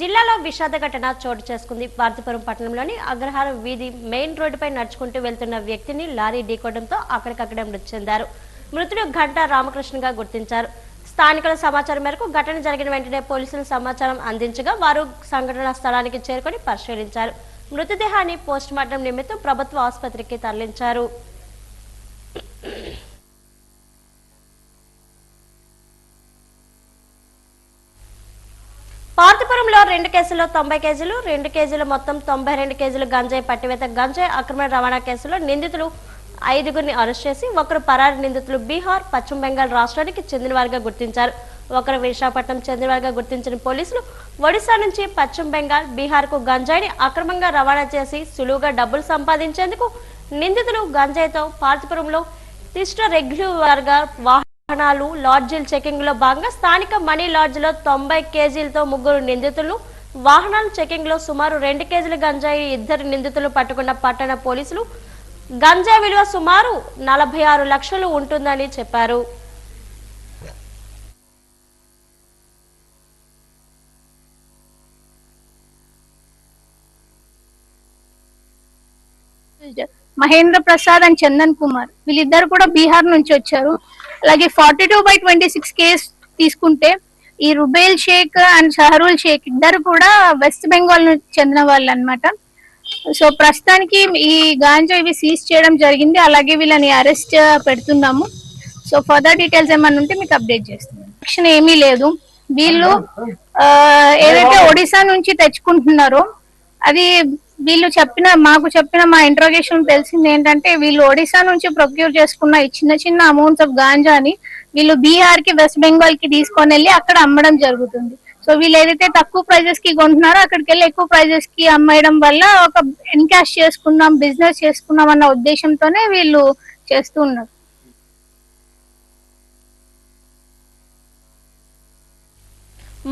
జిల్లాలో విషాద ఘటన చోటు చేసుకుంది. పార్థపురం పట్టణంలోని అగ్రహారం వీధి మెయిన్ రోడ్డుపై నడుచుకుంటూ వెళ్తున్న వ్యక్తిని లారీ ఢీకొనడంతో అక్కడికక్కడే మృతి చెందారు. మృతుడు ఘంటా రామకృష్ణగా గుర్తించారు. స్థానికుల సమాచారం మేరకు ఘటన జరిగిన వెంటనే పోలీసులు సమాచారం అందించగా వారు సంఘటనా స్థలానికి చేరుకొని పరిశీలించారు. మృతదేహాన్ని పోస్టుమార్టం నిమిత్తం ప్రభుత్వ ఆసుపత్రికి తరలించారు. పార్థపురంలో 2 కేసుల్లో 90 కేజీలు, 2 కేజీలు మొత్తం 92 కేజీలు గంజాయి పట్టివేత. గంజాయి అక్రమ రవాణా కేసులో నిందితులు 5గురిని అరెస్ట్ చేసి ఒకరు పరారి నిందితులు బీహార్, పశ్చిమ బెంగాల్ రాష్ట్రానికి చెందినవారుగా గుర్తించారు. ఒకరు విశాఖపట్నం చెందినవారుగా గుర్తించిన పోలీసులు ఒడిశా నుంచి పశ్చిమ బెంగాల్, బీహార్కు గంజాయిని అక్రమంగా రవాణా చేసి సులువుగా డబ్బులు సంపాదించేందుకు నిందితులు గంజాయితో పార్థపురంలో రెగ్యులర్గా వాహనాలు, లాడ్జీల చెకింగ్ లో భాగంగా స్థానిక మనీ లాడ్జ్ లో 90 కేజీలతో 3 నిందితులు, వాహనాల చెకింగ్ లో సుమారు 2 కేజీల గంజాయి 2 నిందితులు పట్టుకున్న పట్టణ పోలీసులు గంజాయి విలువ సుమారు 46 లక్షలు ఉంటుందని చెప్పారు. మహేంద్ర ప్రసాద్ అండ్ చందన్ కుమార్ వీళ్ళిద్దరు కూడా బీహార్ నుంచి వచ్చారు. అలాగే 42/26 కేసు తీసుకుంటే ఈ రుబేల్ షేక్ అండ్ షహరుల్ షేక్ ఇద్దరు కూడా వెస్ట్ బెంగాల్ నుంచి చెందిన వాళ్ళు అనమాట. సో ప్రస్తుతానికి ఈ గాంజా ఇవి సీజ్ చేయడం జరిగింది. అలాగే వీళ్ళని అరెస్ట్ పెడుతున్నాము. సో ఫర్దర్ డీటెయిల్స్ ఏమన్నా ఉంటే మీకు అప్డేట్ చేస్తున్నాం. యాక్షన్ ఏమీ లేదు. వీళ్ళు ఏదైతే ఒడిశా నుంచి తెచ్చుకుంటున్నారో అది వీళ్ళు మాకు చెప్పిన మా ఇంట్రోగేషన్ తెలిసింది ఏంటంటే వీళ్ళు ఒడిశా నుంచి ప్రొక్యూర్ చేసుకున్న ఈ చిన్న చిన్న అమౌంట్స్ ఆఫ్ గాంజాని వీళ్ళు బీహార్ కి, వెస్ట్ బెంగాల్ కి తీసుకొని వెళ్ళి అక్కడ అమ్మడం జరుగుతుంది. సో వీళ్ళు ఏదైతే తక్కువ ప్రైజెస్ కి కొంటున్నారో అక్కడికి వెళ్ళి ఎక్కువ ప్రైజెస్ కి అమ్మేయడం వల్ల ఒక ఎన్కాష్ చేసుకుందాం, బిజినెస్ చేసుకుందాం అన్న ఉద్దేశంతోనే వీళ్ళు చేస్తూ ఉన్నారు.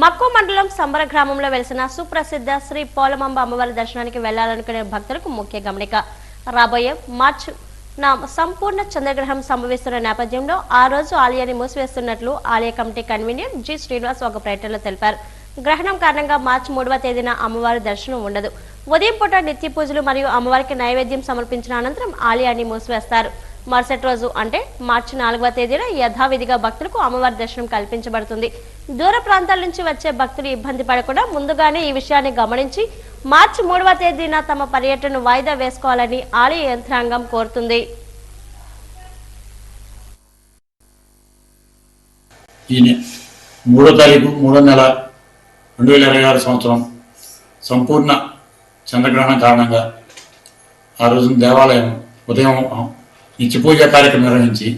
మక్కు మండలం సంబర గ్రామంలో వెలిసిన సుప్రసిద్ధ శ్రీ పోలమాంబ అమ్మవారి దర్శనానికి వెళ్లాలనుకునే భక్తులకు ముఖ్య గమనిక. రాబోయే మార్చి సంపూర్ణ చంద్రగ్రహణం సంభవిస్తున్న నేపథ్యంలో ఆ రోజు ఆలయాన్ని మూసివేస్తున్నట్లు ఆలయ కమిటీ కన్వీనర్ జి శ్రీనివాస్ ఒక ప్రకటనలో తెలిపారు. గ్రహణం కారణంగా మార్చి 3వ తేదీన అమ్మవారి దర్శనం ఉండదు. ఉదయం పూట నిత్య పూజలు మరియు అమ్మవారికి నైవేద్యం సమర్పించిన అనంతరం ఆలయాన్ని మూసివేస్తారు. మరుసటి రోజు అంటే మార్చి 4వ తేదీన యథావిధిగా భక్తులకు అమ్మవారి దర్శనం కల్పించబడుతుంది. దూర ప్రాంతాల నుంచి వచ్చే భక్తులు ఇబ్బంది పడకుండా ముందుగానే ఈ విషయాన్ని గమనించి మార్చి 3వ తేదీన తమ పర్యటనను వాయిదా వేసుకోవాలని ఆలయ యంత్రాంగం కోరుతుంది. ఈ 3వ తారీఖు 3వ నెల 2026 సంవత్సరం సంపూర్ణ చంద్రగ్రహణం కారణంగా ఆ రోజున దేవాలయం ఉదయం నిత్య పూజ కార్యక్రమం నిర్వహించి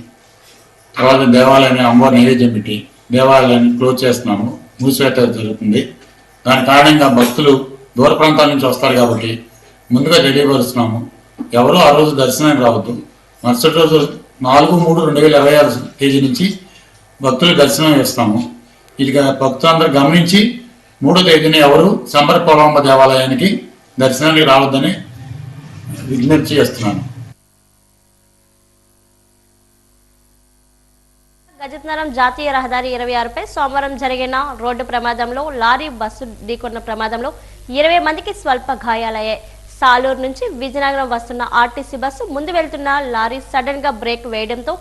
తర్వాత దేవాలయాన్ని అమ్మవారి నైవేద్యం పెట్టి దేవాలయాన్ని క్లోజ్ చేస్తున్నాము, మూసివేత జరుగుతుంది. దాని కారణంగా భక్తులు దూర ప్రాంతాల నుంచి వస్తారు కాబట్టి ముందుగా తెలియపరుస్తున్నాము. ఎవరూ ఆ రోజు దర్శనానికి రావద్దు. మరుసటి రోజు 4/3/2026 తేదీ నుంచి భక్తులు దర్శనం ఇస్తాము. ఇది భక్తులందరూ గమనించి 3వ తేదీన ఎవరు సంబర పోలమాంబ దేవాలయానికి దర్శనానికి రావద్దని విజ్ఞప్తి చేస్తున్నాను. గజత్నగరం జాతీయ రహదారి 26పై సోమవారం జరిగిన రోడ్డు ప్రమాదంలో లారీ బస్సు ఢీకొన్న ప్రమాదంలో 20 మందికి స్వల్ప గాయాలయ్యాయి. సాలూరు నుంచి విజయనగరం వస్తున్న ఆర్టీసీ బస్సు ముందు వెళ్తున్న లారీ సడన్ గా బ్రేక్ వేయడంతో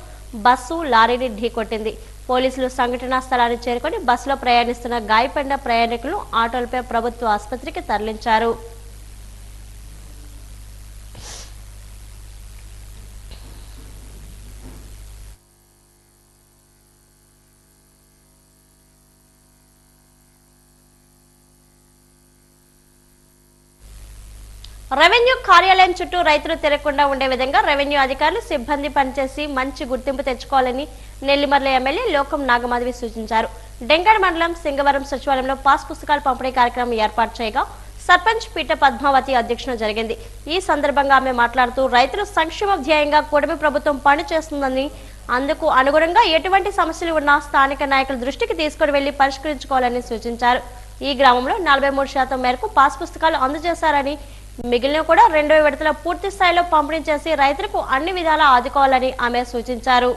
బస్సు లారీని ఢీకొట్టింది. పోలీసులు సంఘటనా స్థలానికి చేరుకొని బస్సులో ప్రయాణిస్తున్న గాయపడిన ప్రయాణికులను ఆటోలపై ప్రభుత్వ ఆసుపత్రికి తరలించారు. రెవెన్యూ కార్యాలయం చుట్టూ రైతులు తిరగకుండా ఉండే విధంగా రెవెన్యూ అధికారులు సిబ్బంది పనిచేసి మంచి గుర్తింపు తెచ్చుకోవాలని నెల్లిమర్ల ఎమ్మెల్యే లోకం నాగమాధవి సూచించారు. డెంగడ్ మండలం సింగవరం సచివాలయంలో పాస్ పుస్తకాల పంపిణీ కార్యక్రమం ఏర్పాటు చేయగా సర్పంచ్ పీట పద్మావతి అధ్యక్షతన జరిగింది. ఈ సందర్భంగా ఆమె మాట్లాడుతూ రైతులు సంక్షేమ ధ్యేయంగా కూటమి ప్రభుత్వం పనిచేస్తుందని, అందుకు అనుగుణంగా ఎటువంటి సమస్యలు ఉన్నా స్థానిక నాయకుల దృష్టికి తీసుకుని వెళ్లి పరిష్కరించుకోవాలని సూచించారు. ఈ గ్రామంలో 43% మేరకు పాస్ పుస్తకాలు అందజేశారని, మిగిలిన కూడా 2వ విడతలో పూర్తి స్థాయిలో పంపిణీ చేసి రైతులకు అన్ని విధాలా ఆదుకోవాలని ఆమె సూచించారు.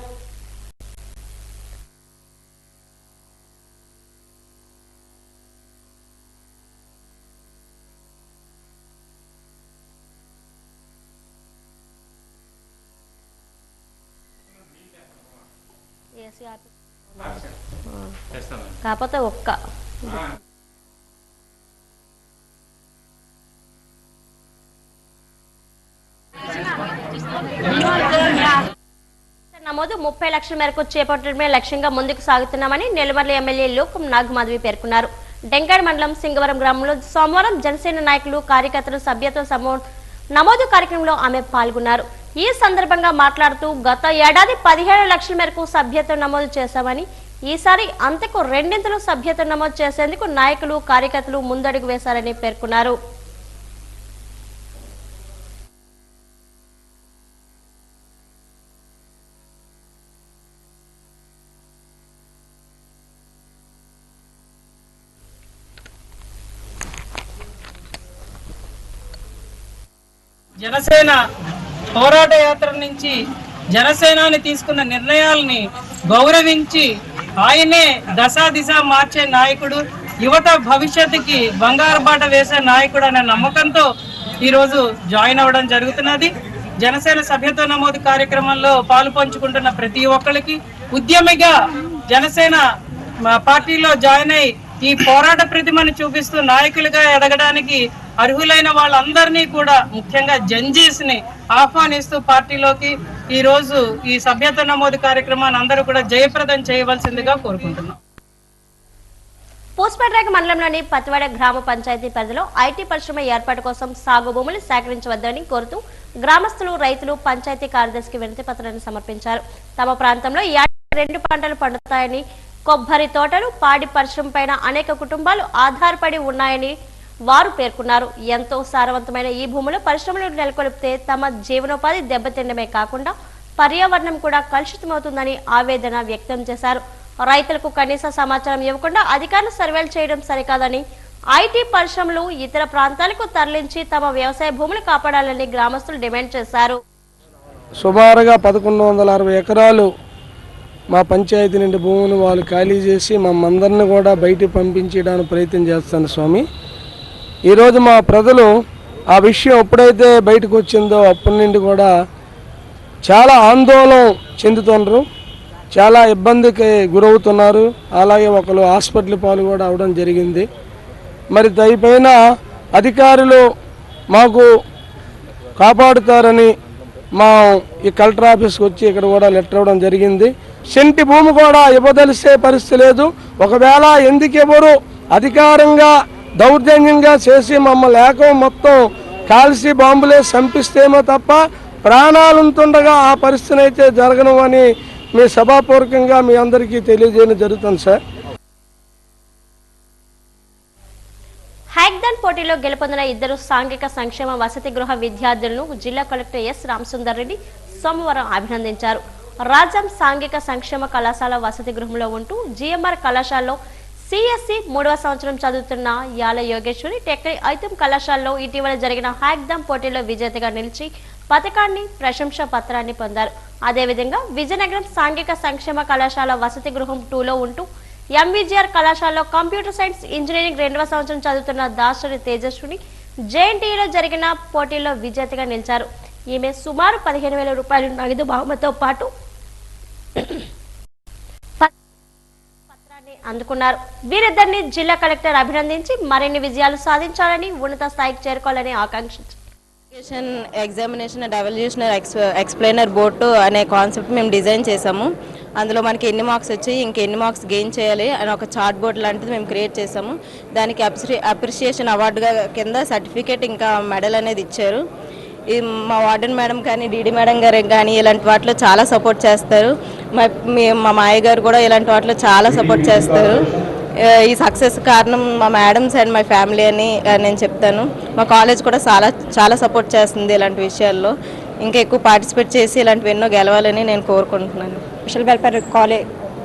కాకపోతే ఒక్క నమోదు 30 లక్షల మేరకు చేపట్టడమే లక్ష్యంగా ముందుకు సాగుతున్నామని నెల్లిమర్ల ఎమ్మెల్యే లోకం నాగమాధవి పేర్కొన్నారు. డెంగడ్ మండలం సింగవరం గ్రామంలో సోమవారం జనసేన నాయకులు కార్యకర్తలు సభ్యత్వ నమోదు కార్యక్రమంలో ఆమె పాల్గొన్నారు. ఈ సందర్భంగా మాట్లాడుతూ గత ఏడాది 17 లక్షల మేరకు సభ్యత్వం నమోదు చేశామని, ఈసారి అంతకు 2 సభ్యత్వం నమోదు చేసేందుకు నాయకులు కార్యకర్తలు ముందడుగు వేశారని పేర్కొన్నారు. జనసేన పోరాట యాత్ర నుంచి జనసేనాని తీసుకున్న నిర్ణయాలని గౌరవించి ఆయనే దశా దిశ మార్చే నాయకుడు, యువత భవిష్యత్తుకి బంగారు బాట వేసే నాయకుడు అనే నమ్మకంతో ఈరోజు జాయిన్ అవ్వడం జరుగుతున్నది. జనసేన సభ్యత్వ నమోదు కార్యక్రమంలో పాలు పంచుకుంటున్న ప్రతి ఒక్కరికి ఉద్యమిగా జనసేన పార్టీలో జాయిన్ అయి ఈ పోరాట ప్రతిమను చూపిస్తూ నాయకులుగా ఎదగడానికి అర్హులైన వాళ్ళందరినీ కూడా, ముఖ్యంగా జంజీస్ ని ఆహ్వానిస్తూ పార్టీలోకి ఈ రోజు ఈ సభ్యత్వ నమోదు కార్యక్రమాన్ని అందరూ కూడా జయప్రదం చేయవలసిందిగా కోరుకుంటున్నాం. పూస్పేటరేక మండలంలోని పతివాడ గ్రామ పంచాయతీ పరిధిలో ఐటీ పరిశ్రమ ఏర్పాటు కోసం సాగు భూములు సేకరించవద్దని కోరుతూ గ్రామస్తులు, రైతులు పంచాయతీ కార్యదర్శికి వినతి పత్రాన్ని సమర్పించారు. తమ ప్రాంతంలో ఈ 2 పంటలు పండుతాయని, కొబ్బరి తోటలు, పాడి పరిశ్రమ పైన అనేక కుటుంబాలు ఆధారపడి ఉన్నాయని వారు పేర్కొన్నారు. ఎంతో సారవంతమైన ఈ భూములు పరిశ్రమలు నెలకొల్పితే తమ జీవనోపాధి దెబ్బతిండమే కాకుండా పర్యావరణం కూడా కలుషితమవుతుందని ఆవేదన వ్యక్తం చేశారు. రైతులకు కనీస సమాచారం ఇవ్వకుండా అధికారులు సర్వేలు చేయడం సరికాదని, ఐటీ పరిశ్రమలు ఇతర ప్రాంతాలకు తరలించి తమ వ్యవసాయ భూములు కాపాడాలని గ్రామస్తులు డిమాండ్ చేశారు. సుమారుగా 1160 ఎకరాలు మా పంచాయతీ నుండి భూములు వాళ్ళు ఖాళీ చేసి మమ్మందరిని కూడా బయటికి పంపించడానికి ప్రయత్నం చేస్తాను స్వామి. ఈరోజు మా ప్రజలు ఆ విషయం ఎప్పుడైతే బయటకు వచ్చిందో అప్పటి నుండి కూడా చాలా ఆందోళన చెందుతున్నారు, చాలా ఇబ్బందికి గురవుతున్నారు. అలాగే ఒకరు హాస్పిటల్ పాలు కూడా అవడం జరిగింది. మరి దానిపైన అధికారులు మాకు కాపాడుతారని మా ఈ కలెక్టర్ ఆఫీస్కి వచ్చి ఇక్కడ కూడా లెటర్ ఇవ్వడం జరిగింది. సెంటి భూమి కూడా ఇవ్వదలిసే పరిస్థితి లేదు. ఒకవేళ ఎందుకు ఎవరు అధికారంగా దౌర్జన్యంగా చేసి మమ్మల్ని ఏకం మొత్తం కాల్సి బాంబులే చంపిస్తేమో తప్ప ప్రాణాలు ఉంటుండగా ఆ పరిస్థితిని అయితే జరగను అని మీ సభాపూర్వకంగా మీ అందరికీ తెలియజేయడం జరుగుతుంది సార్. హ్యాక్థాన్ పోటీలో గెలుపొందిన 2 సాంఘిక సంక్షేమ వసతి గృహ విద్యార్థులను జిల్లా కలెక్టర్ ఎస్ రామసుందర్ రెడ్డి సోమవారం అభినందించారు. రాజం సాంఘిక సంక్షేమ కళాశాల వసతి గృహంలో ఉంటూ జిఎంఆర్ కళాశాలలో సిఎస్సి 3వ సంవత్సరం చదువుతున్న యాల యోగేశ్వరి టెక్నికల్ ఐతం కళాశాలలో ఇటీవల జరిగిన హ్యాక్థాన్ పోటీలో విజేతగా నిలిచి పథకాన్ని ప్రశంసా పత్రాన్ని పొందారు. అదేవిధంగా విజయనగరం సాంఘిక సంక్షేమ కళాశాల వసతి గృహం 2లో ఉంటూ ఎంవిజిఆర్ కళాశాలలో కంప్యూటర్ సైన్స్ ఇంజనీరింగ్ 2వ సంవత్సరం చదువుతున్న దాసరి తేజస్విని జేఎన్టీయూలో జరిగిన పోటీల్లో విజేతగా నిలిచారు. ఈమె సుమారు 15,000 రూపాయల నగదు బహుమతితో పాటు పత్రాన్ని అందుకున్నారు. వీరిద్దరిని జిల్లా కలెక్టర్ అభినందించి మరిన్ని విజయాలు సాధించాలని, ఉన్నత స్థాయికి చేరుకోవాలని ఆకాంక్షించారు. ఎగ్జామినేషన్ అండ్ ఎవల్యూషనర్ ఎక్స్ప్లెయినర్ బోర్డు అనే కాన్సెప్ట్ మేము డిజైన్ చేసాము. అందులో మనకి ఎన్ని మార్క్స్ వచ్చాయి, ఇంకెన్ని మార్క్స్ గెయిన్ చేయాలి అని ఒక చార్ట్ బోర్డ్ లాంటిది మేము క్రియేట్ చేసాము. దానికి అప్రిషియేషన్ అవార్డుగా కింద సర్టిఫికేట్ ఇంకా మెడల్ అనేది ఇచ్చారు. మా వార్డెన్ మేడం కానీ డీడీ మేడం గారు కానీ ఇలాంటి వాటిలో చాలా సపోర్ట్ చేస్తారు. మా మాయ గారు కూడా ఇలాంటి వాటిలో చాలా సపోర్ట్ చేస్తారు. ఈ సక్సెస్ కారణం మా మేడమ్స్ అండ్ మై ఫ్యామిలీ అని నేను చెప్తాను. మా కాలేజ్ కూడా చాలా సపోర్ట్ చేస్తుంది ఇలాంటి విషయాల్లో. ఇంకా ఎక్కువ పార్టిసిపేట్ చేసి ఇలాంటివి ఎన్నో గెలవాలని నేను కోరుకుంటున్నాను. సోషల్ వెల్ఫేర్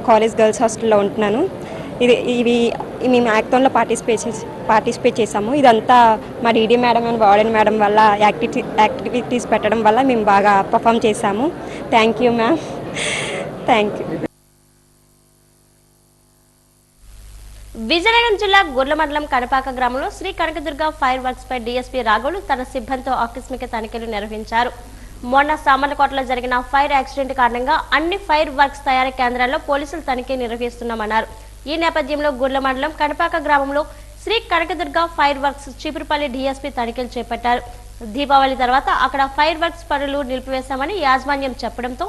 కాలేజ్ గర్ల్స్ హాస్టల్లో ఉంటున్నాను. ఇవి మేము యాక్థాన్లో పార్టిసిపేట్ చేసాము. ఇదంతా మా DD madam and warden madam వల్ల యాక్టివిటీస్ పెట్టడం వల్ల మేము బాగా పర్ఫామ్ చేసాము. Thank you ma'am. Thank you. Vizianagaram జిల్లా గుర్ల మండలం కనపాక గ్రామంలో శ్రీ కనకదుర్గ ఫైర్ వర్క్స్ పై డీఎస్పీ రాఘవులు తన సిబ్బందితో ఆకస్మిక తనిఖీలు నిర్వహించారు. మొన్న సామర్లకోటలో జరిగిన ఫైర్ యాక్సిడెంట్ కారణంగా అన్ని ఫైర్ వర్క్స్ తయారీ కేంద్రాల్లో పోలీసులు తనిఖీ నిర్వహిస్తున్నామన్నారు. ఈ నేపథ్యంలో గుర్ల మండలం కనపాక గ్రామంలో Sri Kanakadurga fireworks Cheepurupalli DSP తనిఖీలు చేపట్టారు. దీపావళి తర్వాత అక్కడ ఫైర్ వర్క్స్ పనులు నిలిపివేశామని యాజమాన్యం చెప్పడంతో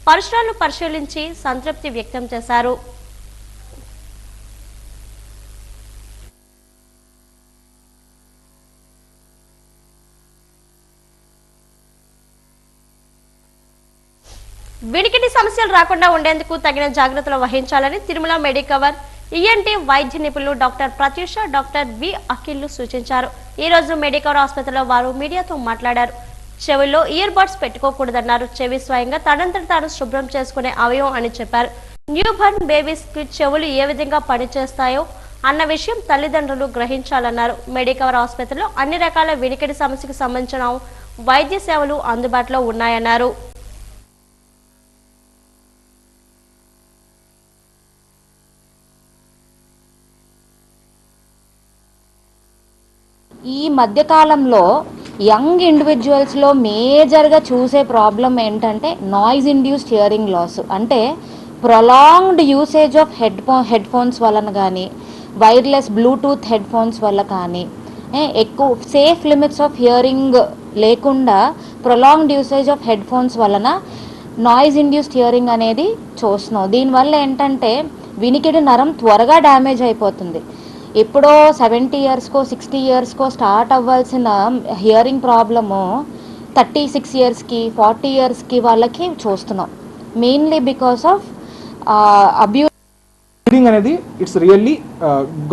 పరిసరాలను పరిశీలించి సంతృప్తి వ్యక్తం చేశారు. వినికిడి సమస్యలు రాకుండా ఉండేందుకు తగిన జాగ్రత్తలు వహించాలని తిరుమల మెడికవర్ ఈఎన్టీ వైద్య నిపుణులు doctor Pratyusha, doctor V Akhil సూచించారు. ఈ రోజు మెడికవర్ ఆసుపత్రిలో వారు మీడియాతో మాట్లాడారు. చెవుల్లో ఇయర్ బడ్స్ పెట్టుకోకూడదన్నారు. చెవి స్వయంగా తనంతట తాను శుభ్రం చేసుకునే అవయవం అని చెప్పారు. న్యూ బర్న్ బేబీస్ కి చెవులు ఏ విధంగా పనిచేస్తాయో అన్న విషయం తల్లిదండ్రులు గ్రహించాలన్నారు. మెడికవర్ ఆసుపత్రిలో అన్ని రకాల వినికిడి సమస్యకు సంబంధించిన వైద్య సేవలు అందుబాటులో ఉన్నాయన్నారు. ఈ మధ్యకాలంలో యంగ్ ఇండివిజువల్స్లో మేజర్గా చూసే ప్రాబ్లం ఏంటంటే నాయిస్ ఇండ్యూస్డ్ హియరింగ్ లాస్. అంటే prolonged usage of head phones వలన కానీ, వైర్లెస్ బ్లూటూత్ హెడ్ ఫోన్స్ వల్ల కానీ, ఎక్కువ సేఫ్ లిమిట్స్ ఆఫ్ హియరింగ్ లేకుండా prolonged usage of head phones వలన నాయిస్ ఇండ్యూస్డ్ హియరింగ్ అనేది చూస్తున్నాం. దీనివల్ల ఏంటంటే వినికిడి నరం త్వరగా డ్యామేజ్ అయిపోతుంది. ఎప్పుడో 70 ఇయర్స్కో 60 ఇయర్స్కో స్టార్ట్ అవ్వాల్సిన హియరింగ్ ప్రాబ్లము 36 ఇయర్స్కి 40 ఇయర్స్కి వాళ్ళకి చూస్తున్నాం. Mainly because of abuse. Hearing అనేది it's really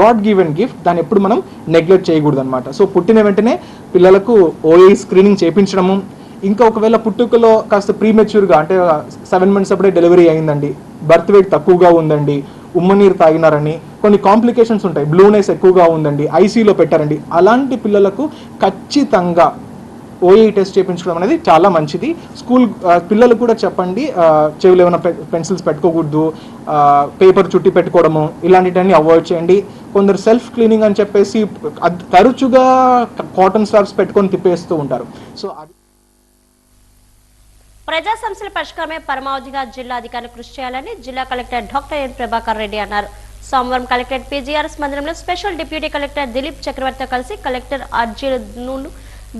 God given gift. దాన్ని ఎప్పుడు మనం నెగ్లెక్ట్ చేయకూడదు అనమాట. సో పుట్టిన వెంటనే పిల్లలకు ఓఏ స్క్రీనింగ్ చేయించడము, ఇంకా ఒకవేళ పుట్టుకలో కాస్త ప్రీమెచ్యూర్గా అంటే 7 months అప్పుడే డెలివరీ అయిందండి, బర్త్ వెయిట్ తక్కువగా ఉందండి, ఉమ్మనీరు తాగినారని, కొన్ని కాంప్లికేషన్స్ ఉంటాయి, బ్లూనెస్ ఎక్కువగా ఉందండి, ఐసీలో పెట్టారండి, అలాంటి పిల్లలకు ఖచ్చితంగా ఓఏ టెస్ట్ చేయించుకోవడం అనేది చాలా మంచిది. స్కూల్ పిల్లలు కూడా చెప్పండి, చెవులు ఏమైనా పెన్సిల్స్ పెట్టుకోకూడదు, పేపర్ చుట్టి పెట్టుకోవడము ఇలాంటివన్నీ అవాయిడ్ చేయండి. కొందరు సెల్ఫ్ క్లీనింగ్ అని చెప్పేసి తరచుగా కాటన్ స్వాబ్స్ పెట్టుకొని తిప్పేస్తూ ఉంటారు. సో అది ప్రజా సమస్యల పరిష్కారమే పరమావధిగా జిల్లా అధికారులు కృషి చేయాలని జిల్లా collector doctor N Prabhakar Reddy అన్నారు. సోమవారం కలెక్టరేట్ పీజీఆర్ఎస్ మందిరంలో స్పెషల్ డిప్యూటీ కలెక్టర్ దిలీప్ చక్రవర్తితో కలిసి కలెక్టర్ అర్జీలను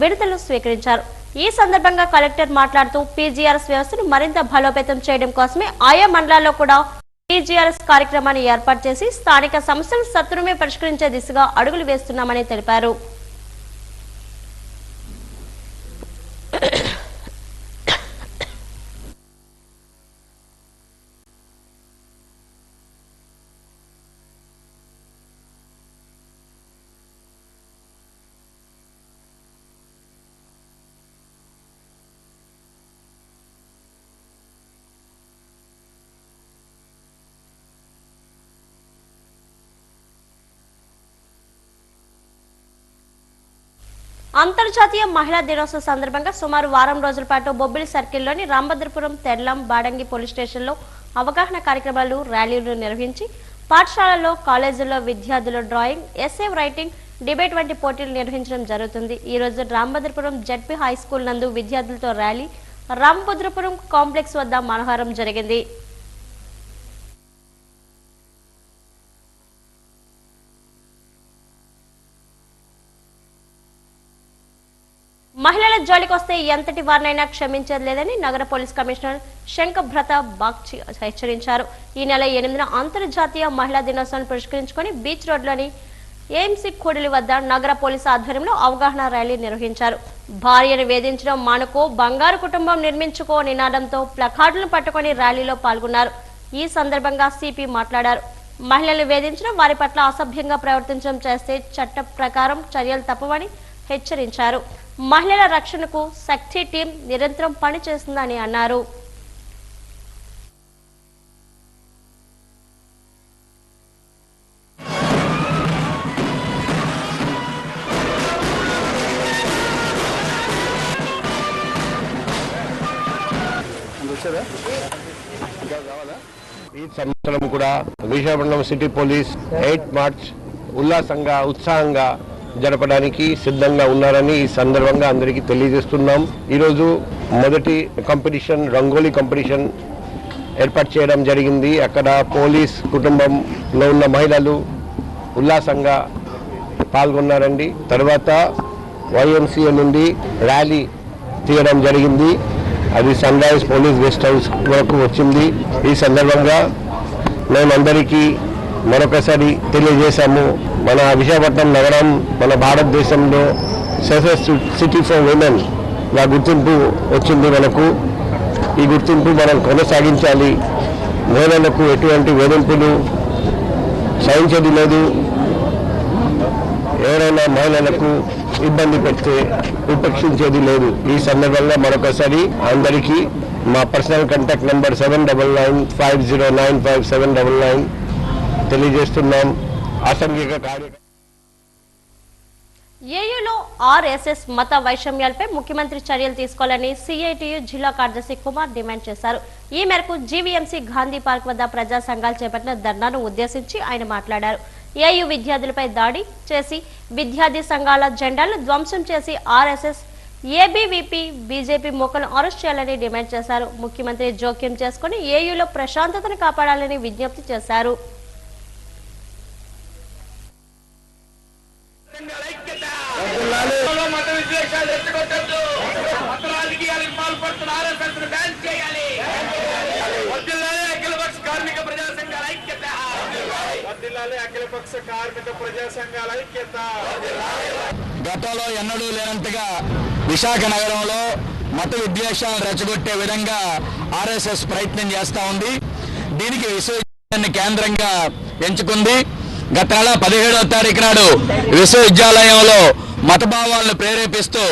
విడతలు స్వీకరించారు. ఈ సందర్భంగా కలెక్టర్ మాట్లాడుతూ పీజీఆర్ఎస్ వ్యవస్థను మరింత బలోపేతం చేయడం కోసమే ఆయా మండలాల్లో కూడా పీజీఆర్ఎస్ కార్యక్రమాన్ని ఏర్పాటు చేసి స్థానిక సమస్యలను సత్వరమే పరిష్కరించే దిశగా అడుగులు వేస్తున్నామని తెలిపారు. అంతర్జాతీయ మహిళా దినోత్సవం సందర్భంగా సుమారు వారం రోజుల పాటు బొబ్బిలి సర్కిల్లోని రాంభద్రపురం, తెర్లం, బాడంగి పోలీస్ స్టేషన్లో అవగాహన కార్యక్రమాలు, ర్యాలీలు నిర్వహించి పాఠశాలల్లో, కాలేజీల్లో విద్యార్థులు డ్రాయింగ్, ఎస్సే రైటింగ్, డిబేట్ వంటి పోటీలు నిర్వహించడం జరుగుతుంది. ఈ రోజు రాంభద్రపురం జడ్పీ హై స్కూల్ నందు విద్యార్థులతో ర్యాలీ, రాంభద్రపురం కాంప్లెక్స్ వద్ద మనోహారం జరిగింది. మహిళల జోలికొస్తే ఎంతటి వారినైనా క్షమించేది లేదని నగర పోలీస్ కమిషనర్ శంకభ్రత బాగ్చి హెచ్చరించారు. ఈ నెల 8న అంతర్జాతీయ మహిళా దినోత్సవాన్ని పురస్కరించుకొని బీచ్ రోడ్లోని ఏఎంసీ కూడలి వద్ద నగర పోలీసు ఆధ్వర్యంలో అవగాహన ర్యాలీ నిర్వహించారు. భార్యను వేధించడం మానుకో, బంగారు కుటుంబం నిర్మించుకో నినాదంతో ప్లకార్డులను పట్టుకొని ర్యాలీలో పాల్గొన్నారు. ఈ సందర్భంగా సిపి మాట్లాడారు. మహిళలను వేధించడం, వారి పట్ల అసభ్యంగా ప్రవర్తించడం చేస్తే చట్ట ప్రకారం చర్యలు తప్పవని హెచ్చరించారు. మహిళల రక్షణకు శక్తి టీం నిరంతరం పనిచేస్తుందని అన్నారు. ఈ సంవత్సరం కూడా విశాఖపట్నం సిటీ పోలీస్ 8 మార్చ్ ఉల్లాసంగా, ఉత్సాహంగా జరపడానికి సిద్ధంగా ఉన్నారని ఈ సందర్భంగా అందరికీ తెలియజేస్తున్నాం. ఈరోజు మొదటి కాంపిటీషన్, రంగోలీ కాంపిటీషన్ ఏర్పాటు చేయడం జరిగింది. అక్కడ పోలీస్ కుటుంబంలో ఉన్న మహిళలు ఉల్లాసంగా పాల్గొన్నారండి. తర్వాత YMCA నుండి ర్యాలీ తీయడం జరిగింది. అది sunrise police guest house వరకు వచ్చింది. ఈ సందర్భంగా మేమందరికీ మరొకసారి తెలియజేశాము, మన విశాఖపట్నం నగరం మన భారతదేశంలో సేఫెస్ట్ సిటీ ఫర్ విమెన్ గా గుర్తింపు వచ్చింది మనకు. ఈ గుర్తింపు మనం కొనసాగించాలి. మహిళలకు ఎటువంటి వేధింపులు సహించేది లేదు. ఎవరైనా మహిళలకు ఇబ్బంది పెడితే ఉపేక్షించేది లేదు. ఈ సందర్భంగా మరొకసారి అందరికీ మా పర్సనల్ కాంటాక్ట్ నెంబర్ 7995095799 తెలియజేస్తున్నాం. అసంఘిక కార్యక్రమం ఏయూలో ఆర్ఎస్ఎస్ మత వైషమ్యాలపై ముఖ్యమంత్రి చర్యలు తీసుకోవాలని సిఐటియు జిల్లా కార్యదర్శి కుమార్ డిమాండ్ చేశారు. ఈ మేరకు జీవీఎంసీ గాంధీ పార్క్ వద్ద ప్రజా సంఘాలు చేపట్టిన ధర్నాను ఉద్దేశించి ఆయన మాట్లాడారు. ఏయూ విద్యార్థులపై దాడి చేసి విద్యార్థి సంఘాల జెండాలను ధ్వంసం చేసి ఆర్ఎస్ఎస్, ఏబీవీపీ, బీజేపీ మొక్కలను అరెస్ట్ చేయాలని డిమాండ్ చేశారు. ముఖ్యమంత్రి జోక్యం చేసుకుని ఏయూలో ప్రశాంతతను కాపాడాలని విజ్ఞప్తి చేశారు. గతంలో ఎన్నడూ లేనంతగా విశాఖ నగరంలో మత విద్వేషాలను రెచ్చగొట్టే విధంగా ఆర్ఎస్ఎస్ ప్రయత్నం చేస్తూ ఉంది. దీనికి విశ్వవిద్యాలయాన్ని కేంద్రంగా ఎంచుకుంది. గత నెల 17వ తారీఖు నాడు విశ్వవిద్యాలయంలో మతభావాలను ప్రేరేపిస్తూ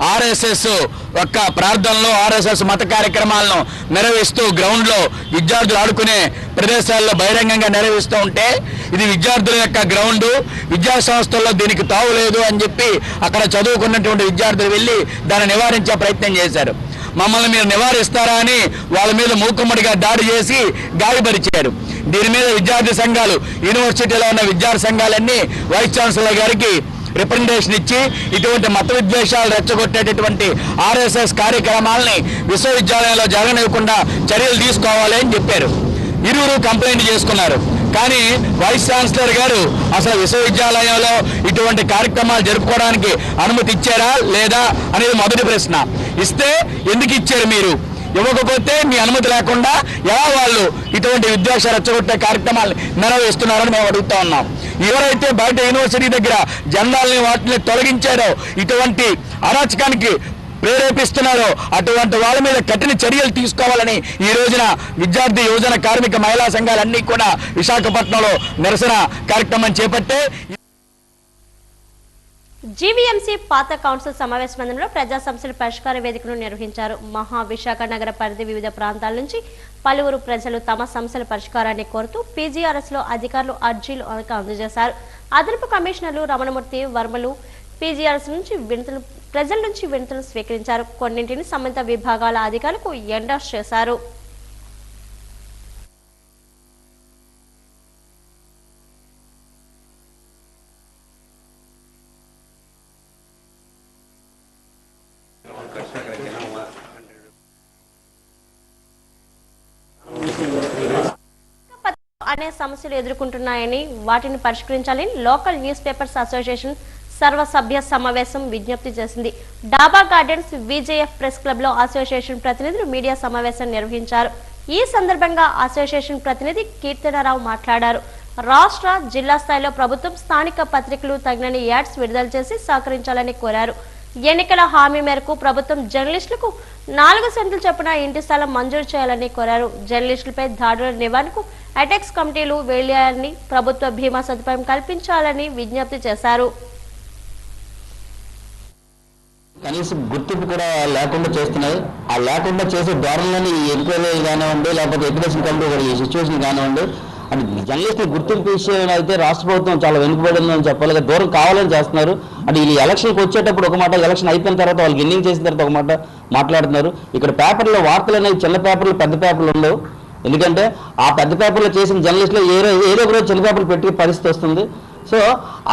ఆర్ఎస్ఎస్ యొక్క ప్రార్థనలు, ఆర్ఎస్ఎస్ మత కార్యక్రమాలను నిర్వహిస్తూ గ్రౌండ్లో విద్యార్థులు ఆడుకునే ప్రదేశాల్లో బహిరంగంగా నిర్వహిస్తూ ఉంటే ఇది విద్యార్థుల యొక్క గ్రౌండ్, విద్యా సంస్థల్లో దీనికి తావు లేదు అని చెప్పి అక్కడ చదువుకున్నటువంటి విద్యార్థులు వెళ్ళి దాన్ని నివారించే ప్రయత్నం చేశారు. మమ్మల్ని మీరు నివారిస్తారా అని వాళ్ళ మీద మూకుమ్మడిగా దాడి చేసి గాయపరిచారు. దీని మీద విద్యార్థి సంఘాలు, యూనివర్సిటీలో ఉన్న విద్యార్థి సంఘాలన్నీ వైస్ ఛాన్సలర్ గారికి రిప్రజెంటేషన్ ఇచ్చి ఇటువంటి మత విద్వేషాలు రెచ్చగొట్టేటటువంటి ఆర్ఎస్ఎస్ కార్యక్రమాలని విశ్వవిద్యాలయంలో జరగనివ్వకుండా చర్యలు తీసుకోవాలి అని చెప్పారు. ఇరువురు కంప్లైంట్ చేసుకున్నారు. కానీ వైస్ ఛాన్సలర్ గారు అసలు విశ్వవిద్యాలయంలో ఇటువంటి కార్యక్రమాలు జరుపుకోవడానికి అనుమతి ఇచ్చారా లేదా అనేది మొదటి ప్రశ్న. ఇస్తే ఎందుకు ఇచ్చారు మీరు? ఇవ్వకపోతే మీ అనుమతి లేకుండా ఎలా వాళ్ళు ఇటువంటి విద్వేషాలు రెచ్చగొట్టే కార్యక్రమాలు నిర్వహిస్తున్నారని మేము అడుగుతా ఉన్నాం. ఎవరైతే బయట యూనివర్సిటీ దగ్గర జెండాలని వాటిని తొలగించారో, ఇటువంటి అరాచకానికి ప్రేరేపిస్తున్నారో అటువంటి వాళ్ళ మీద కఠిన చర్యలు తీసుకోవాలని ఈ రోజున విద్యార్థి, యువజన, కార్మిక, మహిళా సంఘాలన్నీ కూడా విశాఖపట్నంలో నిరసన కార్యక్రమం చేపట్టే. జీవీఎంసీ పాత కౌన్సిల్ సమావేశ మందిరంలో ప్రజా సమస్యల పరిష్కార వేదికను నిర్వహించారు. మహావిశాఖ నగర పరిధి వివిధ ప్రాంతాల నుంచి పలువురు ప్రజలు తమ సమస్యల పరిష్కారాన్ని కోరుతూ పీజీఆర్ఎస్ లో అధికారులు అర్జీలు అందజేశారు. అదనపు కమిషనర్లు రమణమూర్తి వర్మలు పీజీఆర్ఎస్ నుంచి ప్రజల నుంచి వినతులు స్వీకరించారు. కొన్నింటిని సంబంధిత విభాగాల అధికారులకు ఎండార్స్ చేశారు. అనే సమస్యలు ఎదుర్కొంటున్నాయని వాటిని పరిష్కరించాలని లోకల్ న్యూస్ పేపర్స్ అసోసియేషన్ సర్వసభ్య సమావేశం విజ్ఞప్తి చేసింది. డాబా గార్డెన్స్ విజేఎఫ్ ప్రెస్ క్లబ్ లో అసోసియేషన్ ప్రతినిధులు మీడియా సమావేశం నిర్వహించారు. ఈ సందర్భంగా అసోసియేషన్ ప్రతినిధి కీర్తనరావు మాట్లాడారు. రాష్ట్ర జిల్లా స్థాయిలో ప్రభుత్వం స్థానిక పత్రికలు తగినన్ని యాడ్స్ విడుదల చేసి సహకరించాలని కోరారు. ఎన్నికల హామీ మేరకు ప్రభుత్వం జర్నలిస్టులకు 4 సెంట్లు చొప్పున ఇంటి స్థలం మంజూరు చేయాలని కోరారు. జర్నలిస్టులపై దాడుల నివారణకు అటెక్స్ కమిటీలు వేయాలని, ప్రభుత్వ బీమా సదుపాయం కల్పించాలని విజ్ఞప్తి చేశారు. కనీసం గుర్తింపు కూడా లేకుండా చేస్తున్నాయి. ఆ లేకుండా చేసే ధోరణిలోని ఎంక్వైరీ కానివ్వండి, లేకపోతే ఎడ్యుకేషన్ కమిటీ కూడా ఈ సిచ్యువేషన్ కానివ్వండి, అంటే జర్నలిస్టుల గుర్తింపు విషయం అయితే రాష్ట్ర ప్రభుత్వం చాలా వెనుకబడిందని చెప్పాలి. దూరం కావాలని చేస్తున్నారు. అంటే ఈ ఎలక్షన్కి వచ్చేటప్పుడు ఒక మాట, ఎలక్షన్ అయిపోయిన తర్వాత వాళ్ళకి ఎన్నింగ్ చేసిన తర్వాత ఒక మాట మాట్లాడుతున్నారు. ఇక్కడ పేపర్లో వార్తలు అనేవి చిన్న పేపర్లు, పెద్ద పేపర్లు ఉండవు. ఎందుకంటే ఆ పెద్ద పేపర్లో చేసిన జర్నలిస్టులు ఏదో ఒక రోజు చిన్న పేపర్లు పెట్టే పరిస్థితి వస్తుంది. సో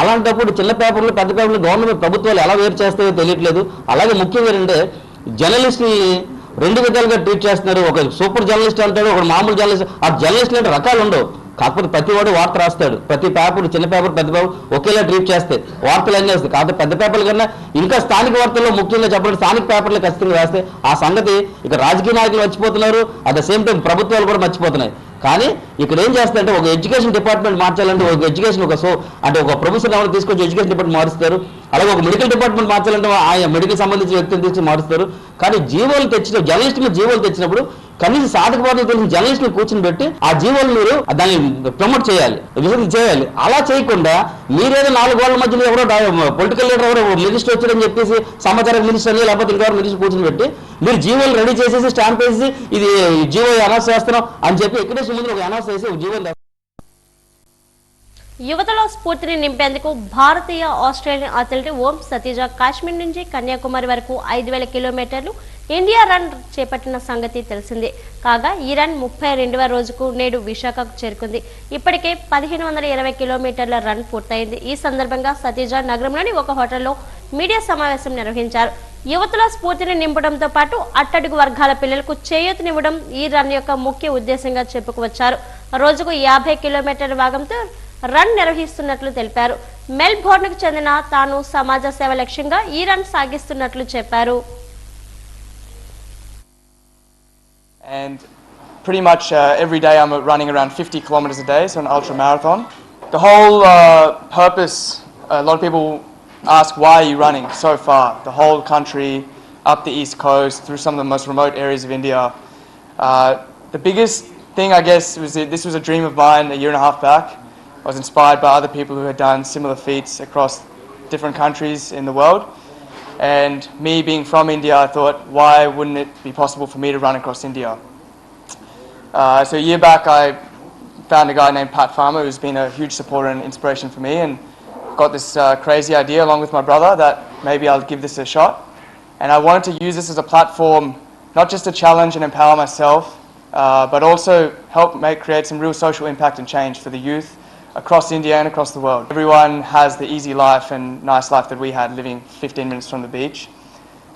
అలాంటప్పుడు చిన్న పేపర్లు, పెద్ద పేపర్లు గవర్నమెంట్ ప్రభుత్వాలు ఎలా వేరు చేస్తాయో తెలియట్లేదు. అలాగే ముఖ్యంగా ఏంటంటే జర్నలిస్ట్ని 2 విధాలుగా ట్రీట్ చేస్తున్నారు. ఒక సూపర్ జర్నలిస్ట్ అంటాడు, ఒక మామూలు జర్నలిస్ట్. ఆ జర్నలిస్టులు అంటే రకాలు ఉండవు. కాకపోతే ప్రతి వాడు వార్త రాస్తాడు. ప్రతి పేపర్, చిన్న పేపర్, పెద్ద పేపర్ ఒకేలా ట్రీట్ చేస్తాయి. వార్తలు అన్నీ వస్తాయి. కాకపోతే పెద్ద పేపర్ల కన్నా ఇంకా స్థానిక వార్తల్లో ముఖ్యంగా చెప్పాలంటే స్థానిక పేపర్లు ఖచ్చితంగా వేస్తాయి. ఆ సంగతి ఇక రాజకీయ నాయకులు మర్చిపోతున్నారు. అట్ ద సేమ్ టైం ప్రభుత్వాలు కూడా మర్చిపోతున్నాయి. కానీ ఇక్కడ ఏం చేస్తారంటే ఒక ఎడ్యుకేషన్ డిపార్ట్మెంట్ మార్చాలంటే ఒక ఎడ్యుకేషన్ అంటే ఒక ప్రొఫెసర్ ఎవరు తీసుకొచ్చి ఎడ్యుకేషన్ డిపార్ట్మెంట్ మారుస్తారు. అలాగే ఒక మెడికల్ డిపార్ట్మెంట్ మార్చాలంటే ఆయన మెడికల్ సంబంధించిన వ్యక్తిని తీసుకు మారుస్తారు. కానీ జీవోలు తెచ్చిన జర్నలిస్ట్ మీద జీవోలు తెచ్చినప్పుడు కనీసం సాధక బాధలు తెలిసిన జర్నలిస్టులు కూర్చొని పెట్టి ఆ జీవోలు మీరు దాన్ని ప్రమోట్ చేయాలి, విజయం చేయాలి. అలా చేయకుండా మీరేదో 4 గోళ్ల మధ్యలో ఎవరో పొలిటికల్ లీడర్ ఎవరో మినిస్టర్ వచ్చారని చెప్పేసి సమాచార మినిస్టర్ అని లేకపోతే ఇంకెవరు మినిస్టర్ కూర్చొని పెట్టి మీరు జీవోలు రెడీ చేసేసి స్టాంప్ వేసి ఇది జీవో అనౌన్స్ చేస్తున్నాం అని చెప్పి ఎక్కడేసి ముందు ఒక అనౌన్స్ చేసి జీవో. యువతలో స్ఫూర్తిని నింపేందుకు భారతీయ ఆస్ట్రేలియన్ అథ్లెట్ ఓం సతీజ కాశ్మీర్ నుంచి కన్యాకుమారి వరకు 5000 కిలోమీటర్లు ఇండియా రన్ చేపట్టిన సంగతి తెలిసిందే. కాగా ఈ రన్ 32వ రోజుకు నేడు విశాఖకు చేరుకుంది. ఇప్పటికే 1520 కిలోమీటర్ల రన్ పూర్తయింది. ఈ సందర్భంగా సతీజ నగరంలోని ఒక హోటల్లో మీడియా సమావేశం నిర్వహించారు. యువతలో స్ఫూర్తిని నింపడంతో పాటు అట్టడుగు వర్గాల పిల్లలకు చేయూతనివ్వడం ఈ రన్ యొక్క ముఖ్య ఉద్దేశంగా చెప్పుకోవచ్చారు. రోజుకు 50 కిలోమీటర్ల వేగంతో రన్ నిర్వహిస్తున్నట్లు తెలిపారు. మెల్బోర్న్ కు చెందిన తాను సమాజ సేవ లక్ష్యంగా ఈ రన్ సాగిస్తున్నట్లు చెప్పారు. And pretty much every day I'm running around 50 kilometers a day, so an ultra marathon. The whole purpose, a lot of people ask why are you running so far, the whole country, up the east coast, through some of the most remote areas of India. The biggest thing I guess was this was a dream of mine a year and a half back. I was inspired by other people who had done similar feats across different countries in the world. And me being from India, I thought, why wouldn't it be possible for me to run across India? So a year back, I found a guy named Pat Farmer, who's been a huge supporter and inspiration for me, and got this crazy idea along with my brother that maybe I'll give this a shot. And I wanted to use this as a platform, not just to challenge and empower myself, but also help create some real social impact and change for the youth across India and across the world. Everyone has the easy life and nice life that we had living 15 minutes from the beach.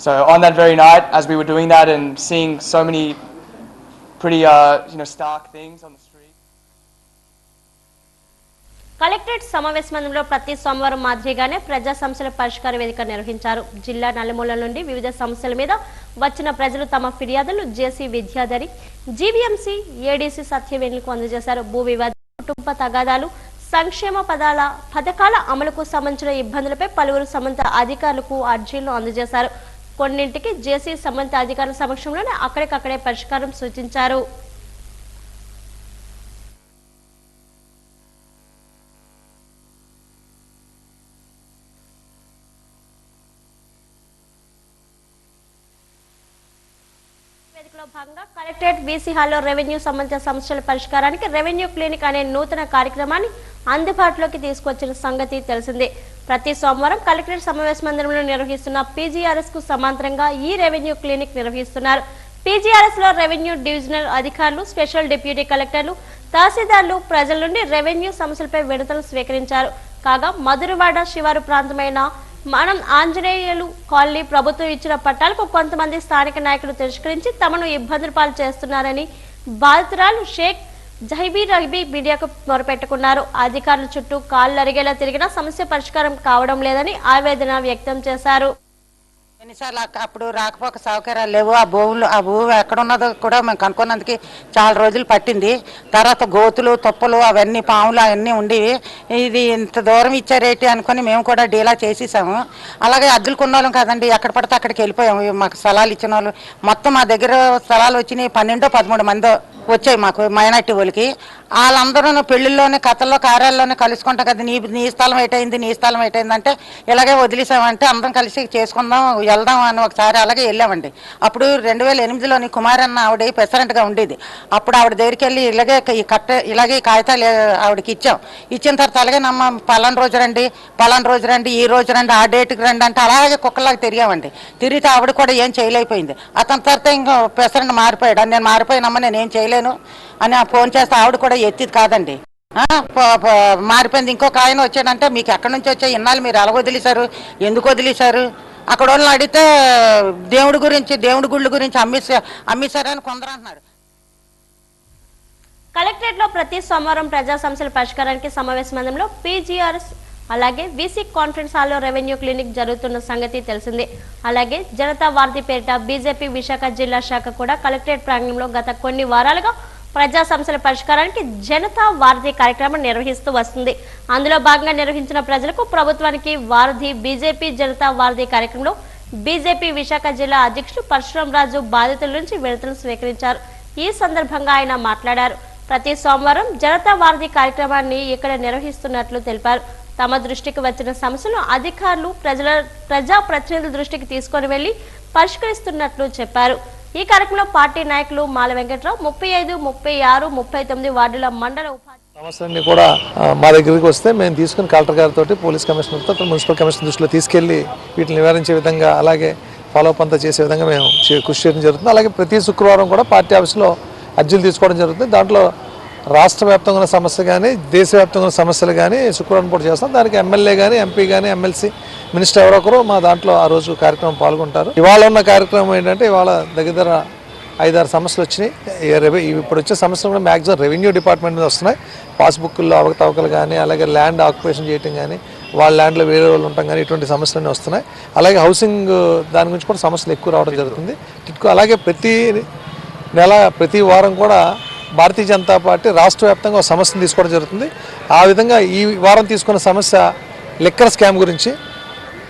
So on that very night, as we were doing that and seeing so many pretty stark things on the street. Collectorate సమావేశ మందిరంలో ప్రతి సోమవారం మాదిరిగానే ప్రజా సమస్యల పరిష్కార వేదిక నిర్వహించారు. జిల్లా నలుమూలల నుండి వివిధ సమస్యల మీద వచ్చిన ప్రజలు తమ ఫిర్యాదులు జేసీ విద్యాధరి, జీవీఎంసీ ఏడీసీ సత్యవేణులకు అందజేశారు. భూ వివాద, కుటుంబ తగాదాలు, సంక్షేమ పథకాల అమలుకు సంబంధించిన ఇబ్బందులపై పలువురు సంబంధిత అధికారులకు అర్జీలను అందజేశారు. కొన్నింటికి జేసీ సంబంధిత అధికారుల సమక్షంలోనే అక్కడికక్కడే పరిష్కారం సూచించారు. భాగంగా కలెక్టరేట్ వీసీ హాల్లో రెవెన్యూ సంబంధిత సమస్యల పరిష్కారానికి రెవెన్యూ క్లినిక్ అనే నూతన కార్యక్రమాన్ని అందుబాటులోకి తీసుకొచ్చిన సంగతి తెలిసిందే. ప్రతి సోమవారం కలెక్టరేట్ సమావేశ మందిరంలో నిర్వహిస్తున్న పీజీఆర్ఎస్ కు సమాంతరంగా ఈ రెవెన్యూ క్లినిక్ నిర్వహిస్తున్నారు. పీజీఆర్ఎస్ లో రెవెన్యూ డివిజనల్ అధికారులు, స్పెషల్ డిప్యూటీ కలెక్టర్లు, తహసీల్దార్లు ప్రజల నుండి రెవెన్యూ సమస్యలపై వినతులు స్వీకరించారు. కాగా మధురవాడ శివారు ప్రాంతమైన మనం ఆంజనేయులు కాలనీ ప్రభుత్వం ఇచ్చిన పట్టాలకు కొంతమంది స్థానిక నాయకులు తిరస్కరించి తమను ఇబ్బందుల పాలు చేస్తున్నారని బాధితురాలు షేక్ జహీబీ రహీబీ మీడియాకు మొరపెట్టుకున్నారు. అధికారుల చుట్టూ కాళ్ళు అరిగేలా తిరిగినా సమస్య పరిష్కారం కావడం లేదని ఆవేదన వ్యక్తం చేశారు. ఎన్నిసార్లు అప్పుడు రాకపోక సౌకర్యాలు లేవు. ఆ భూమి ఎక్కడ ఉన్నదో కూడా మేము కనుక్కున్నందుకు చాలా రోజులు పట్టింది. తర్వాత గోతులు, తుప్పలు, అవన్నీ పాములు అవన్నీ ఉండేవి. ఇది ఇంత దూరం ఇచ్చారేంటి అనుకుని మేము కూడా డీలా చేసేసాము. అలాగే అద్దెలు కొన్నోళ్ళం కదండి, ఎక్కడ పడితే అక్కడికి వెళ్ళిపోయాము. మాకు స్థలాలు ఇచ్చిన వాళ్ళు మొత్తం మా దగ్గర స్థలాలు వచ్చినాయి 12-13 మంది వచ్చాయి మాకు మైనార్టీ వాళ్ళకి. వాళ్ళందరూ పెళ్లిళ్ళలోనే, కథల్లో, కార్యాల్లోనే కలుసుకుంటాం కదా, నీ స్థలం ఏటైంది, నీ స్థలం ఏటైంది అంటే ఇలాగే వదిలేసామంటే అందరం కలిసి చేసుకుందాం వెళ్దాం అని ఒకసారి అలాగే వెళ్ళామండి. అప్పుడు 2008లోని కుమారన్న ఆవిడ ప్రెసిడెంట్గా ఉండేది. అప్పుడు ఆవిడ దగ్గరికి వెళ్ళి ఇలాగే ఈ కాగితాలు ఆవిడకి ఇచ్చాం. ఇచ్చిన తర్వాత అలాగే పలానా రోజు రండి, ఈ రోజు రండి, ఆ డేట్కి రండి అంటే అలాగే కుక్కలాగా తిరిగామండి. తిరిగితే ఆవిడ కూడా ఏం చేయలేకపోయింది. అతని తర్వాత ఇంకా ప్రెసిడెంట్ మారిపోయాడు. నేను మారిపోయినమ్మా, నేనేం చేయలేను అని ఫోన్ చేస్తే ఆవిడ కూడా ఎత్తిది కాదండి. మారిపోయింది. ఇంకొక ఆయన వచ్చాడంటే మీకు ఎక్కడి నుంచి వచ్చాయి, ఇన్నాళ్ళు మీరు ఎలా వదిలేశారు, ఎందుకు వదిలేశారు, అక్కడ వాళ్ళని అడిగితే దేవుడి గుళ్ళ గురించి అమ్మేశారని కొందరు అంటున్నారు. కలెక్టరేట్ లో ప్రతి సోమవారం ప్రజా సమస్యల పరిష్కారానికి సమావేశ మందిరంలో పీజీఆర్ఎస్ అలాగే వీసీ కాన్ఫరెన్స్ హాల్లో రెవెన్యూ క్లినిక్ జరుగుతున్న సంగతి తెలిసిందే. అలాగే జనతా వార్ది పేరిట బీజేపీ విశాఖ జిల్లా శాఖ కూడా కలెక్టరేట్ ప్రాంగణంలో గత కొన్ని వారాలుగా ప్రజా సమస్యల పరిష్కారానికి జనతా వారధి కార్యక్రమం నిర్వహిస్తూ వస్తుంది. అందులో భాగంగా నిర్వహించిన ప్రజలకు ప్రభుత్వానికి వారధి బీజేపీ జనతా వారధి కార్యక్రమంలో బీజేపీ విశాఖ జిల్లా అధ్యక్షుడు పరశురామరాజు బాధితుల నుంచి వినతులు స్వీకరించారు. ఈ సందర్భంగా ఆయన మాట్లాడారు. ప్రతి సోమవారం జనతా వారధి కార్యక్రమాన్ని ఇక్కడ నిర్వహిస్తున్నట్లు తెలిపారు. తమ దృష్టికి వచ్చిన సమస్యలు అధికారులు ప్రజా ప్రతినిధుల దృష్టికి తీసుకొని వెళ్లి పరిష్కరిస్తున్నట్లు చెప్పారు. ఈ కార్యక్రమంలో పార్టీ నాయకులు మాల వెంకట్రావు 35, 36, 39 వార్డుల మండల సమస్యలన్నీ కూడా మా దగ్గరికి వస్తే మేము తీసుకుని కలెక్టర్ గారితో, పోలీస్ కమిషనర్తో, మున్సిపల్ కమిషనర్ దృష్టిలో తీసుకెళ్లి వీటిని నివారించే విధంగా, అలాగే ఫాలోఅప్ అంతా చేసే విధంగా మేము కృషి చేయడం జరుగుతుంది. అలాగే ప్రతి శుక్రవారం కూడా పార్టీ ఆఫీసులో అర్జీలు తీసుకోవడం జరుగుతుంది. దాంట్లో రాష్ట్ర వ్యాప్తంగా ఉన్న సమస్య కానీ, దేశవ్యాప్తంగా ఉన్న సమస్యలు కానీ శుక్రవారం పూట చేస్తాం. దానికి ఎమ్మెల్యే కానీ, ఎంపీ కానీ, ఎమ్మెల్సీ, మినిస్టర్ ఎవరో ఒకరు మా దాంట్లో ఆ రోజు కార్యక్రమం పాల్గొంటారు. ఇవాళ ఉన్న కార్యక్రమం ఏంటంటే, ఇవాళ దగ్గర 5-6 సమస్యలు వచ్చినాయి. ఇప్పుడు వచ్చే సమస్యలు కూడా మ్యాక్సిమం రెవెన్యూ డిపార్ట్మెంట్ మీద వస్తున్నాయి. పాస్బుక్ల్లో అవకతవకలు కానీ, అలాగే ల్యాండ్ ఆక్యుపేషన్ చేయటం కానీ, వాళ్ళ ల్యాండ్లో వేరే వాళ్ళు ఉంటాం కానీ, ఇటువంటి సమస్యలన్నీ వస్తున్నాయి. అలాగే హౌసింగ్ దాని గురించి కూడా సమస్యలు ఎక్కువ రావడం జరుగుతుంది. అలాగే ప్రతి వారం కూడా భారతీయ జనతా పార్టీ రాష్ట్ర వ్యాప్తంగా ఒక సమస్యను తీసుకోవడం జరుగుతుంది. ఆ విధంగా ఈ వారం తీసుకున్న సమస్య లిక్కర్ స్కామ్ గురించి.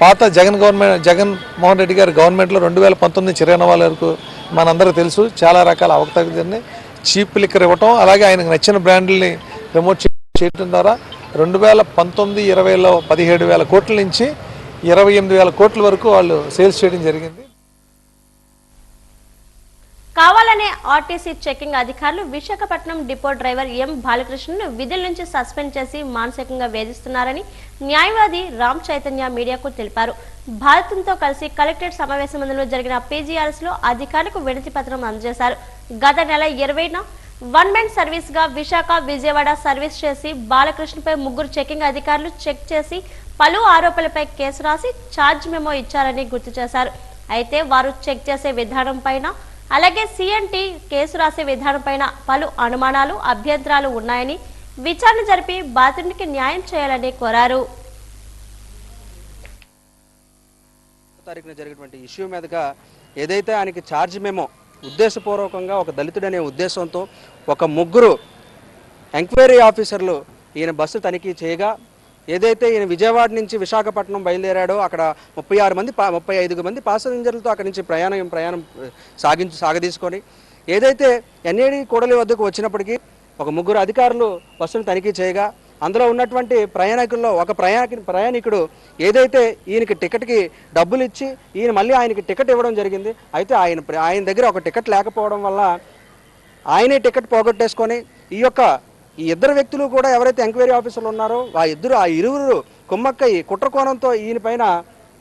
పాత జగన్మోహన్ రెడ్డి గారి గవర్నమెంట్లో 2019-20 వరకు మనందరికీ తెలుసు చాలా రకాల అవకతవకలు జరిగినాయి. చీప్ లిక్కర్ ఇవ్వటం, అలాగే ఆయనకు నచ్చిన బ్రాండ్లని ప్రమోట్ చేయడం ద్వారా 2019-20లో 17,000 కోట్ల నుంచి 28,000 కోట్ల వరకు వాళ్ళు సేల్స్ చేయడం జరిగింది. కావాలనే ఆర్టీసీ చెకింగ్ అధికారులు విశాఖపట్నం డిపో డ్రైవర్ ఎం బాలకృష్ణను విధుల నుంచి సస్పెండ్ చేసి మానసికంగా వేధిస్తున్నారని న్యాయవాది రామ్ చైతన్య మీడియాకు తెలిపారు. బాధితులతో కలిసి కలెక్టరేట్ సమావేశ మందిరంలో జరిగిన పీజీఆర్ఎస్ లో అధికారులకు వినతి పత్రం అందజేశారు. గత నెల 20న వన్ మ్యాన్ సర్వీస్ గా విశాఖ, విజయవాడ సర్వీస్ చేసి బాలకృష్ణపై 3 చెకింగ్ అధికారులు చెక్ చేసి పలు ఆరోపణలపై కేసు రాసి ఛార్జ్ మెమో ఇచ్చారని గుర్తు చేశారు. అయితే వారు చెక్ చేసే విధానం పైన, అలాగే సిఎన్టీ కేసు రాసే విధానం పైన పలు అనుమానాలు, అభ్యంతరాలు ఉన్నాయని విచారణ జరిపి బాధితునికి న్యాయం చేయాలని కోరారు. తారీఖున జరిగినటువంటి ఇష్యూ మీదుగా ఏదైతే ఆయనకి ఛార్జ్ మెమో ఉద్దేశపూర్వకంగా ఒక దళితుడనే ఉద్దేశంతో ఒక 3 ఎంక్వైరీ ఆఫీసర్లు ఈయన బస్సు తనిఖీ చేయగా, ఏదైతే ఈయన విజయవాడ నుంచి విశాఖపట్నం బయలుదేరాడో అక్కడ 35 మంది ప్యాసింజర్లతో అక్కడి నుంచి ప్రయాణం సాగదీసుకొని, ఏదైతే ఎన్ఏడి కూడలి వద్దకు వచ్చినప్పటికీ ఒక 3 అధికారులు బస్సును తనిఖీ చేయగా, అందులో ఉన్నటువంటి ప్రయాణికుల్లో ఒక ప్రయాణికుడు ఏదైతే ఈయనకి టికెట్కి డబ్బులు ఇచ్చి ఈయన మళ్ళీ ఆయనకి టికెట్ ఇవ్వడం జరిగింది. అయితే ఆయన దగ్గర ఒక టికెట్ లేకపోవడం వల్ల ఆయనే టికెట్ పోగొట్టేసుకొని ఈ 2 వ్యక్తులు కూడా ఎవరైతే ఎంక్వైరీ ఆఫీసర్లు ఉన్నారో ఆ ఇరువురు కుమ్మక్కయ్యి కుట్రకోణంతో ఈయన పైన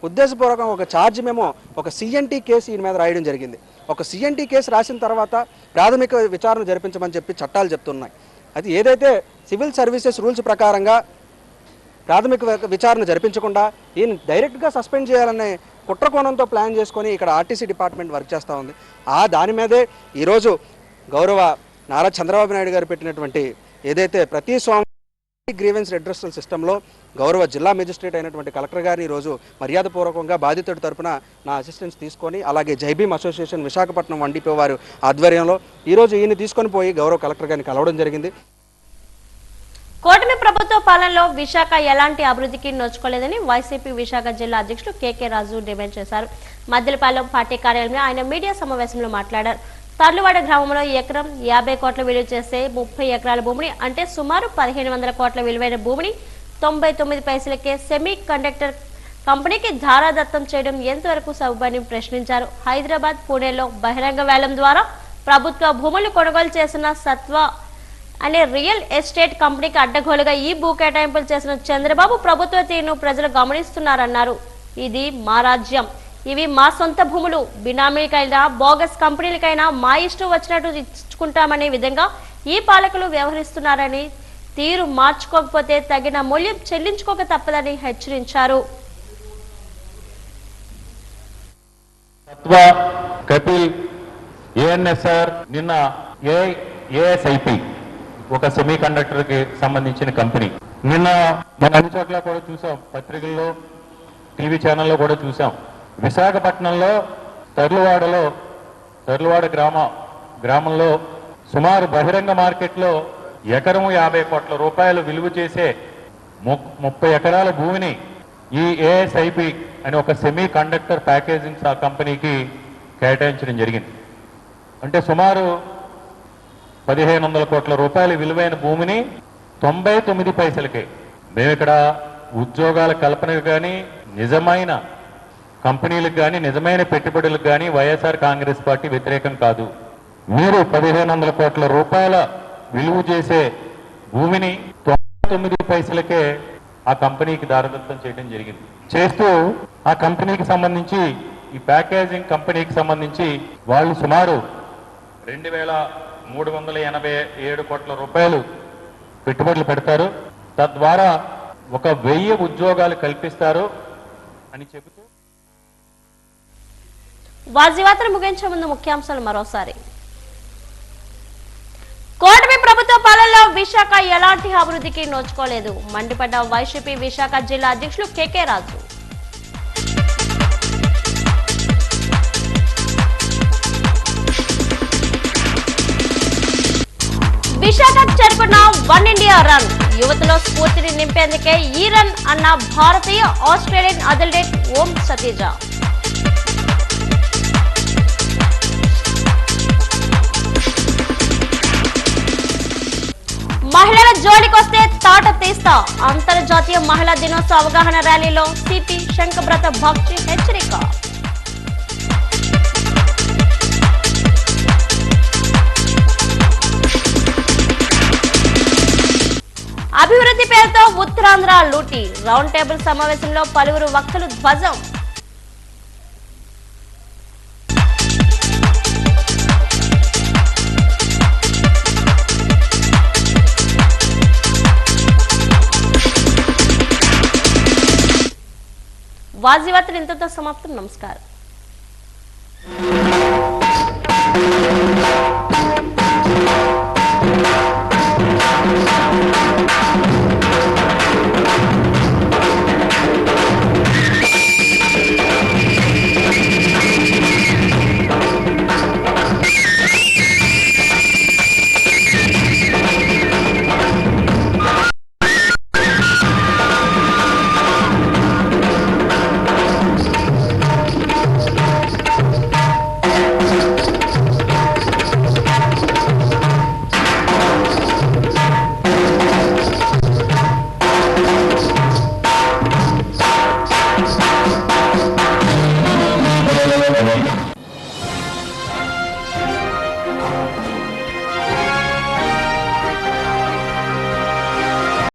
ఉద్దేశపూర్వకంగా ఒక ఛార్జ్ మేము ఒక సిఎన్టీ కేసు ఈయన మీద రాయడం జరిగింది. ఒక సిఎన్టీ కేసు రాసిన తర్వాత ప్రాథమిక విచారణ జరిపించమని చెప్పి చట్టాలు చెప్తున్నాయి. అది ఏదైతే సివిల్ సర్వీసెస్ రూల్స్ ప్రకారంగా ప్రాథమిక విచారణ జరిపించకుండా ఈయన డైరెక్ట్గా సస్పెండ్ చేయాలనే కుట్రకోణంతో ప్లాన్ చేసుకొని ఇక్కడ ఆర్టీసీ డిపార్ట్మెంట్ వర్క్ చేస్తూ ఉంది. దాని మీదే ఈరోజు గౌరవ నారా చంద్రబాబు నాయుడు గారు పెట్టినటువంటి ఏదైతే ప్రతి సోమవారం గ్రీవెన్స్ రెడ్రెసల్ సిస్టంలో గౌరవ జిల్లా మెజిస్ట్రేట్ అయినటువంటి కలెక్టర్ గారిని ఈరోజు మర్యాదపూర్వకంగా బాధితుడి తరపున నా అసిస్టెన్స్ తీసుకొని, అలాగే జైభీమ్ అసోసియేషన్ విశాఖపట్నం వండిపో వారు ఆధ్వర్యంలో ఈరోజు ఈయన తీసుకొని పోయి గౌరవ కలెక్టర్ గారిని కలవడం జరిగింది. కూటమి ప్రభుత్వ పాలనలో విశాఖ ఎలాంటి అభివృద్ధికి నోచుకోలేదని వైసీపీ విశాఖ జిల్లా అధ్యక్షులు కేకే రాజు డిమాండ్ చేశారు. మద్దెలపాలెం పార్టీ కార్యాలయంలో ఆయన మీడియా సమావేశంలో మాట్లాడారు. తర్లువాడ గ్రామంలో ఎకరం 50 కోట్ల విలువ చేసే 30 ఎకరాల భూమిని, అంటే సుమారు 1500 కోట్ల విలువైన భూమిని 99 పైసలకే సెమీ కండక్టర్ కంపెనీకి ధారాదత్తం చేయడం ఎంతవరకు సబబని ప్రశ్నించారు. హైదరాబాద్, పూణేలో బహిరంగ వేలం ద్వారా ప్రభుత్వ భూములు కొనుగోలు చేసిన సత్వ అనే రియల్ ఎస్టేట్ కంపెనీకి అడ్డగోలుగా ఈ భూ కేటాయింపులు చేసిన చంద్రబాబు ప్రభుత్వ తీరును ప్రజలు గమనిస్తున్నారన్నారు. ఇది మా రాజ్యం, ఇవి మా సొంత భూములు, బినామీలకైనా బోగస్ కంపెనీలకైనా మా ఇష్టం వచ్చినట్టు ఇచ్చుకుంటామనే విధంగా ఈ పాలకులు వ్యవహరిస్తున్నారని, తీరు మార్చుకోకపోతే తగిన మూల్యం చెల్లించుకోక తప్పదని హెచ్చరించారు. కపిల్, ఏఎన్ఎస్ఆర్, నిన్న ఏఎస్ఐపి ఒక సెమీ కండక్టర్ కి సంబంధించిన కంపెనీ. నిన్న మన అన్ని చోట్ల కూడా చూసాం, పత్రికల్లో, టీవీ ఛానల్లో కూడా చూసాం. విశాఖపట్నంలో తర్లువాడ గ్రామంలో సుమారు బహిరంగ మార్కెట్లో ఎకరం 50 కోట్ల రూపాయలు విలువ చేసే 30 ఎకరాల భూమిని ఈ ఏఎస్ఐపి అని ఒక సెమీ కండక్టర్ ప్యాకేజింగ్ కంపెనీకి కేటాయించడం జరిగింది. అంటే సుమారు 1500 కోట్ల రూపాయల విలువైన భూమిని 99 పైసలకే. మేము ఇక్కడ ఉద్యోగాల కల్పనకు కానీ, నిజమైన కంపెనీలకు కానీ, నిజమైన పెట్టుబడులకు కానీ వైఎస్ఆర్ కాంగ్రెస్ పార్టీ వ్యతిరేకం కాదు. మీరు 1500 కోట్ల రూపాయల విలువ చేసే భూమిని 99 పైసలకే ఆ కంపెనీకి దారదత్తం చేయడం జరిగింది. చేస్తూ ఆ కంపెనీకి సంబంధించి, ఈ ప్యాకేజింగ్ కంపెనీకి సంబంధించి వాళ్ళు సుమారు 2387 కోట్ల రూపాయలు పెట్టుబడులు పెడతారు, తద్వారా 1000 ఉద్యోగాలు కల్పిస్తారు అని చెబుతూ వాజీవార్తలు ముగించే ముందు ముఖ్యాంశాలు మరోసారి. కూటమి ప్రభుత్వ పాలనలో విశాఖ ఎలాంటి అభివృద్ధికి నోచుకోలేదు, మండిపడ్డ వైసీపీ విశాఖ జిల్లా అధ్యక్షులు కేకే రాజు. విశాఖ చేరుకున్న వన్ ఇండియా రన్, యువతలో స్ఫూర్తిని నింపేందుకే ఈ రన్ అన్న భారతీయ ఆస్ట్రేలియన్ అథ్లెట్ ఓం సతీజ. మహిళల జోలికొస్తే తాట తీస్తా, అంతర్జాతీయ మహిళా దినోత్సవ అవగాహన ర్యాలీలో సిపి శంకబ్రత భక్తి హెచ్చరిక. అభివృద్ధి పేరుతో ఉత్తరాంధ్ర లూటీ, రౌండ్ టేబుల్ సమావేశంలో పలువురు వక్తలు ధ్వజం. వాజీవార్తలు ఇంతతో సమాప్తం. నమస్కారం.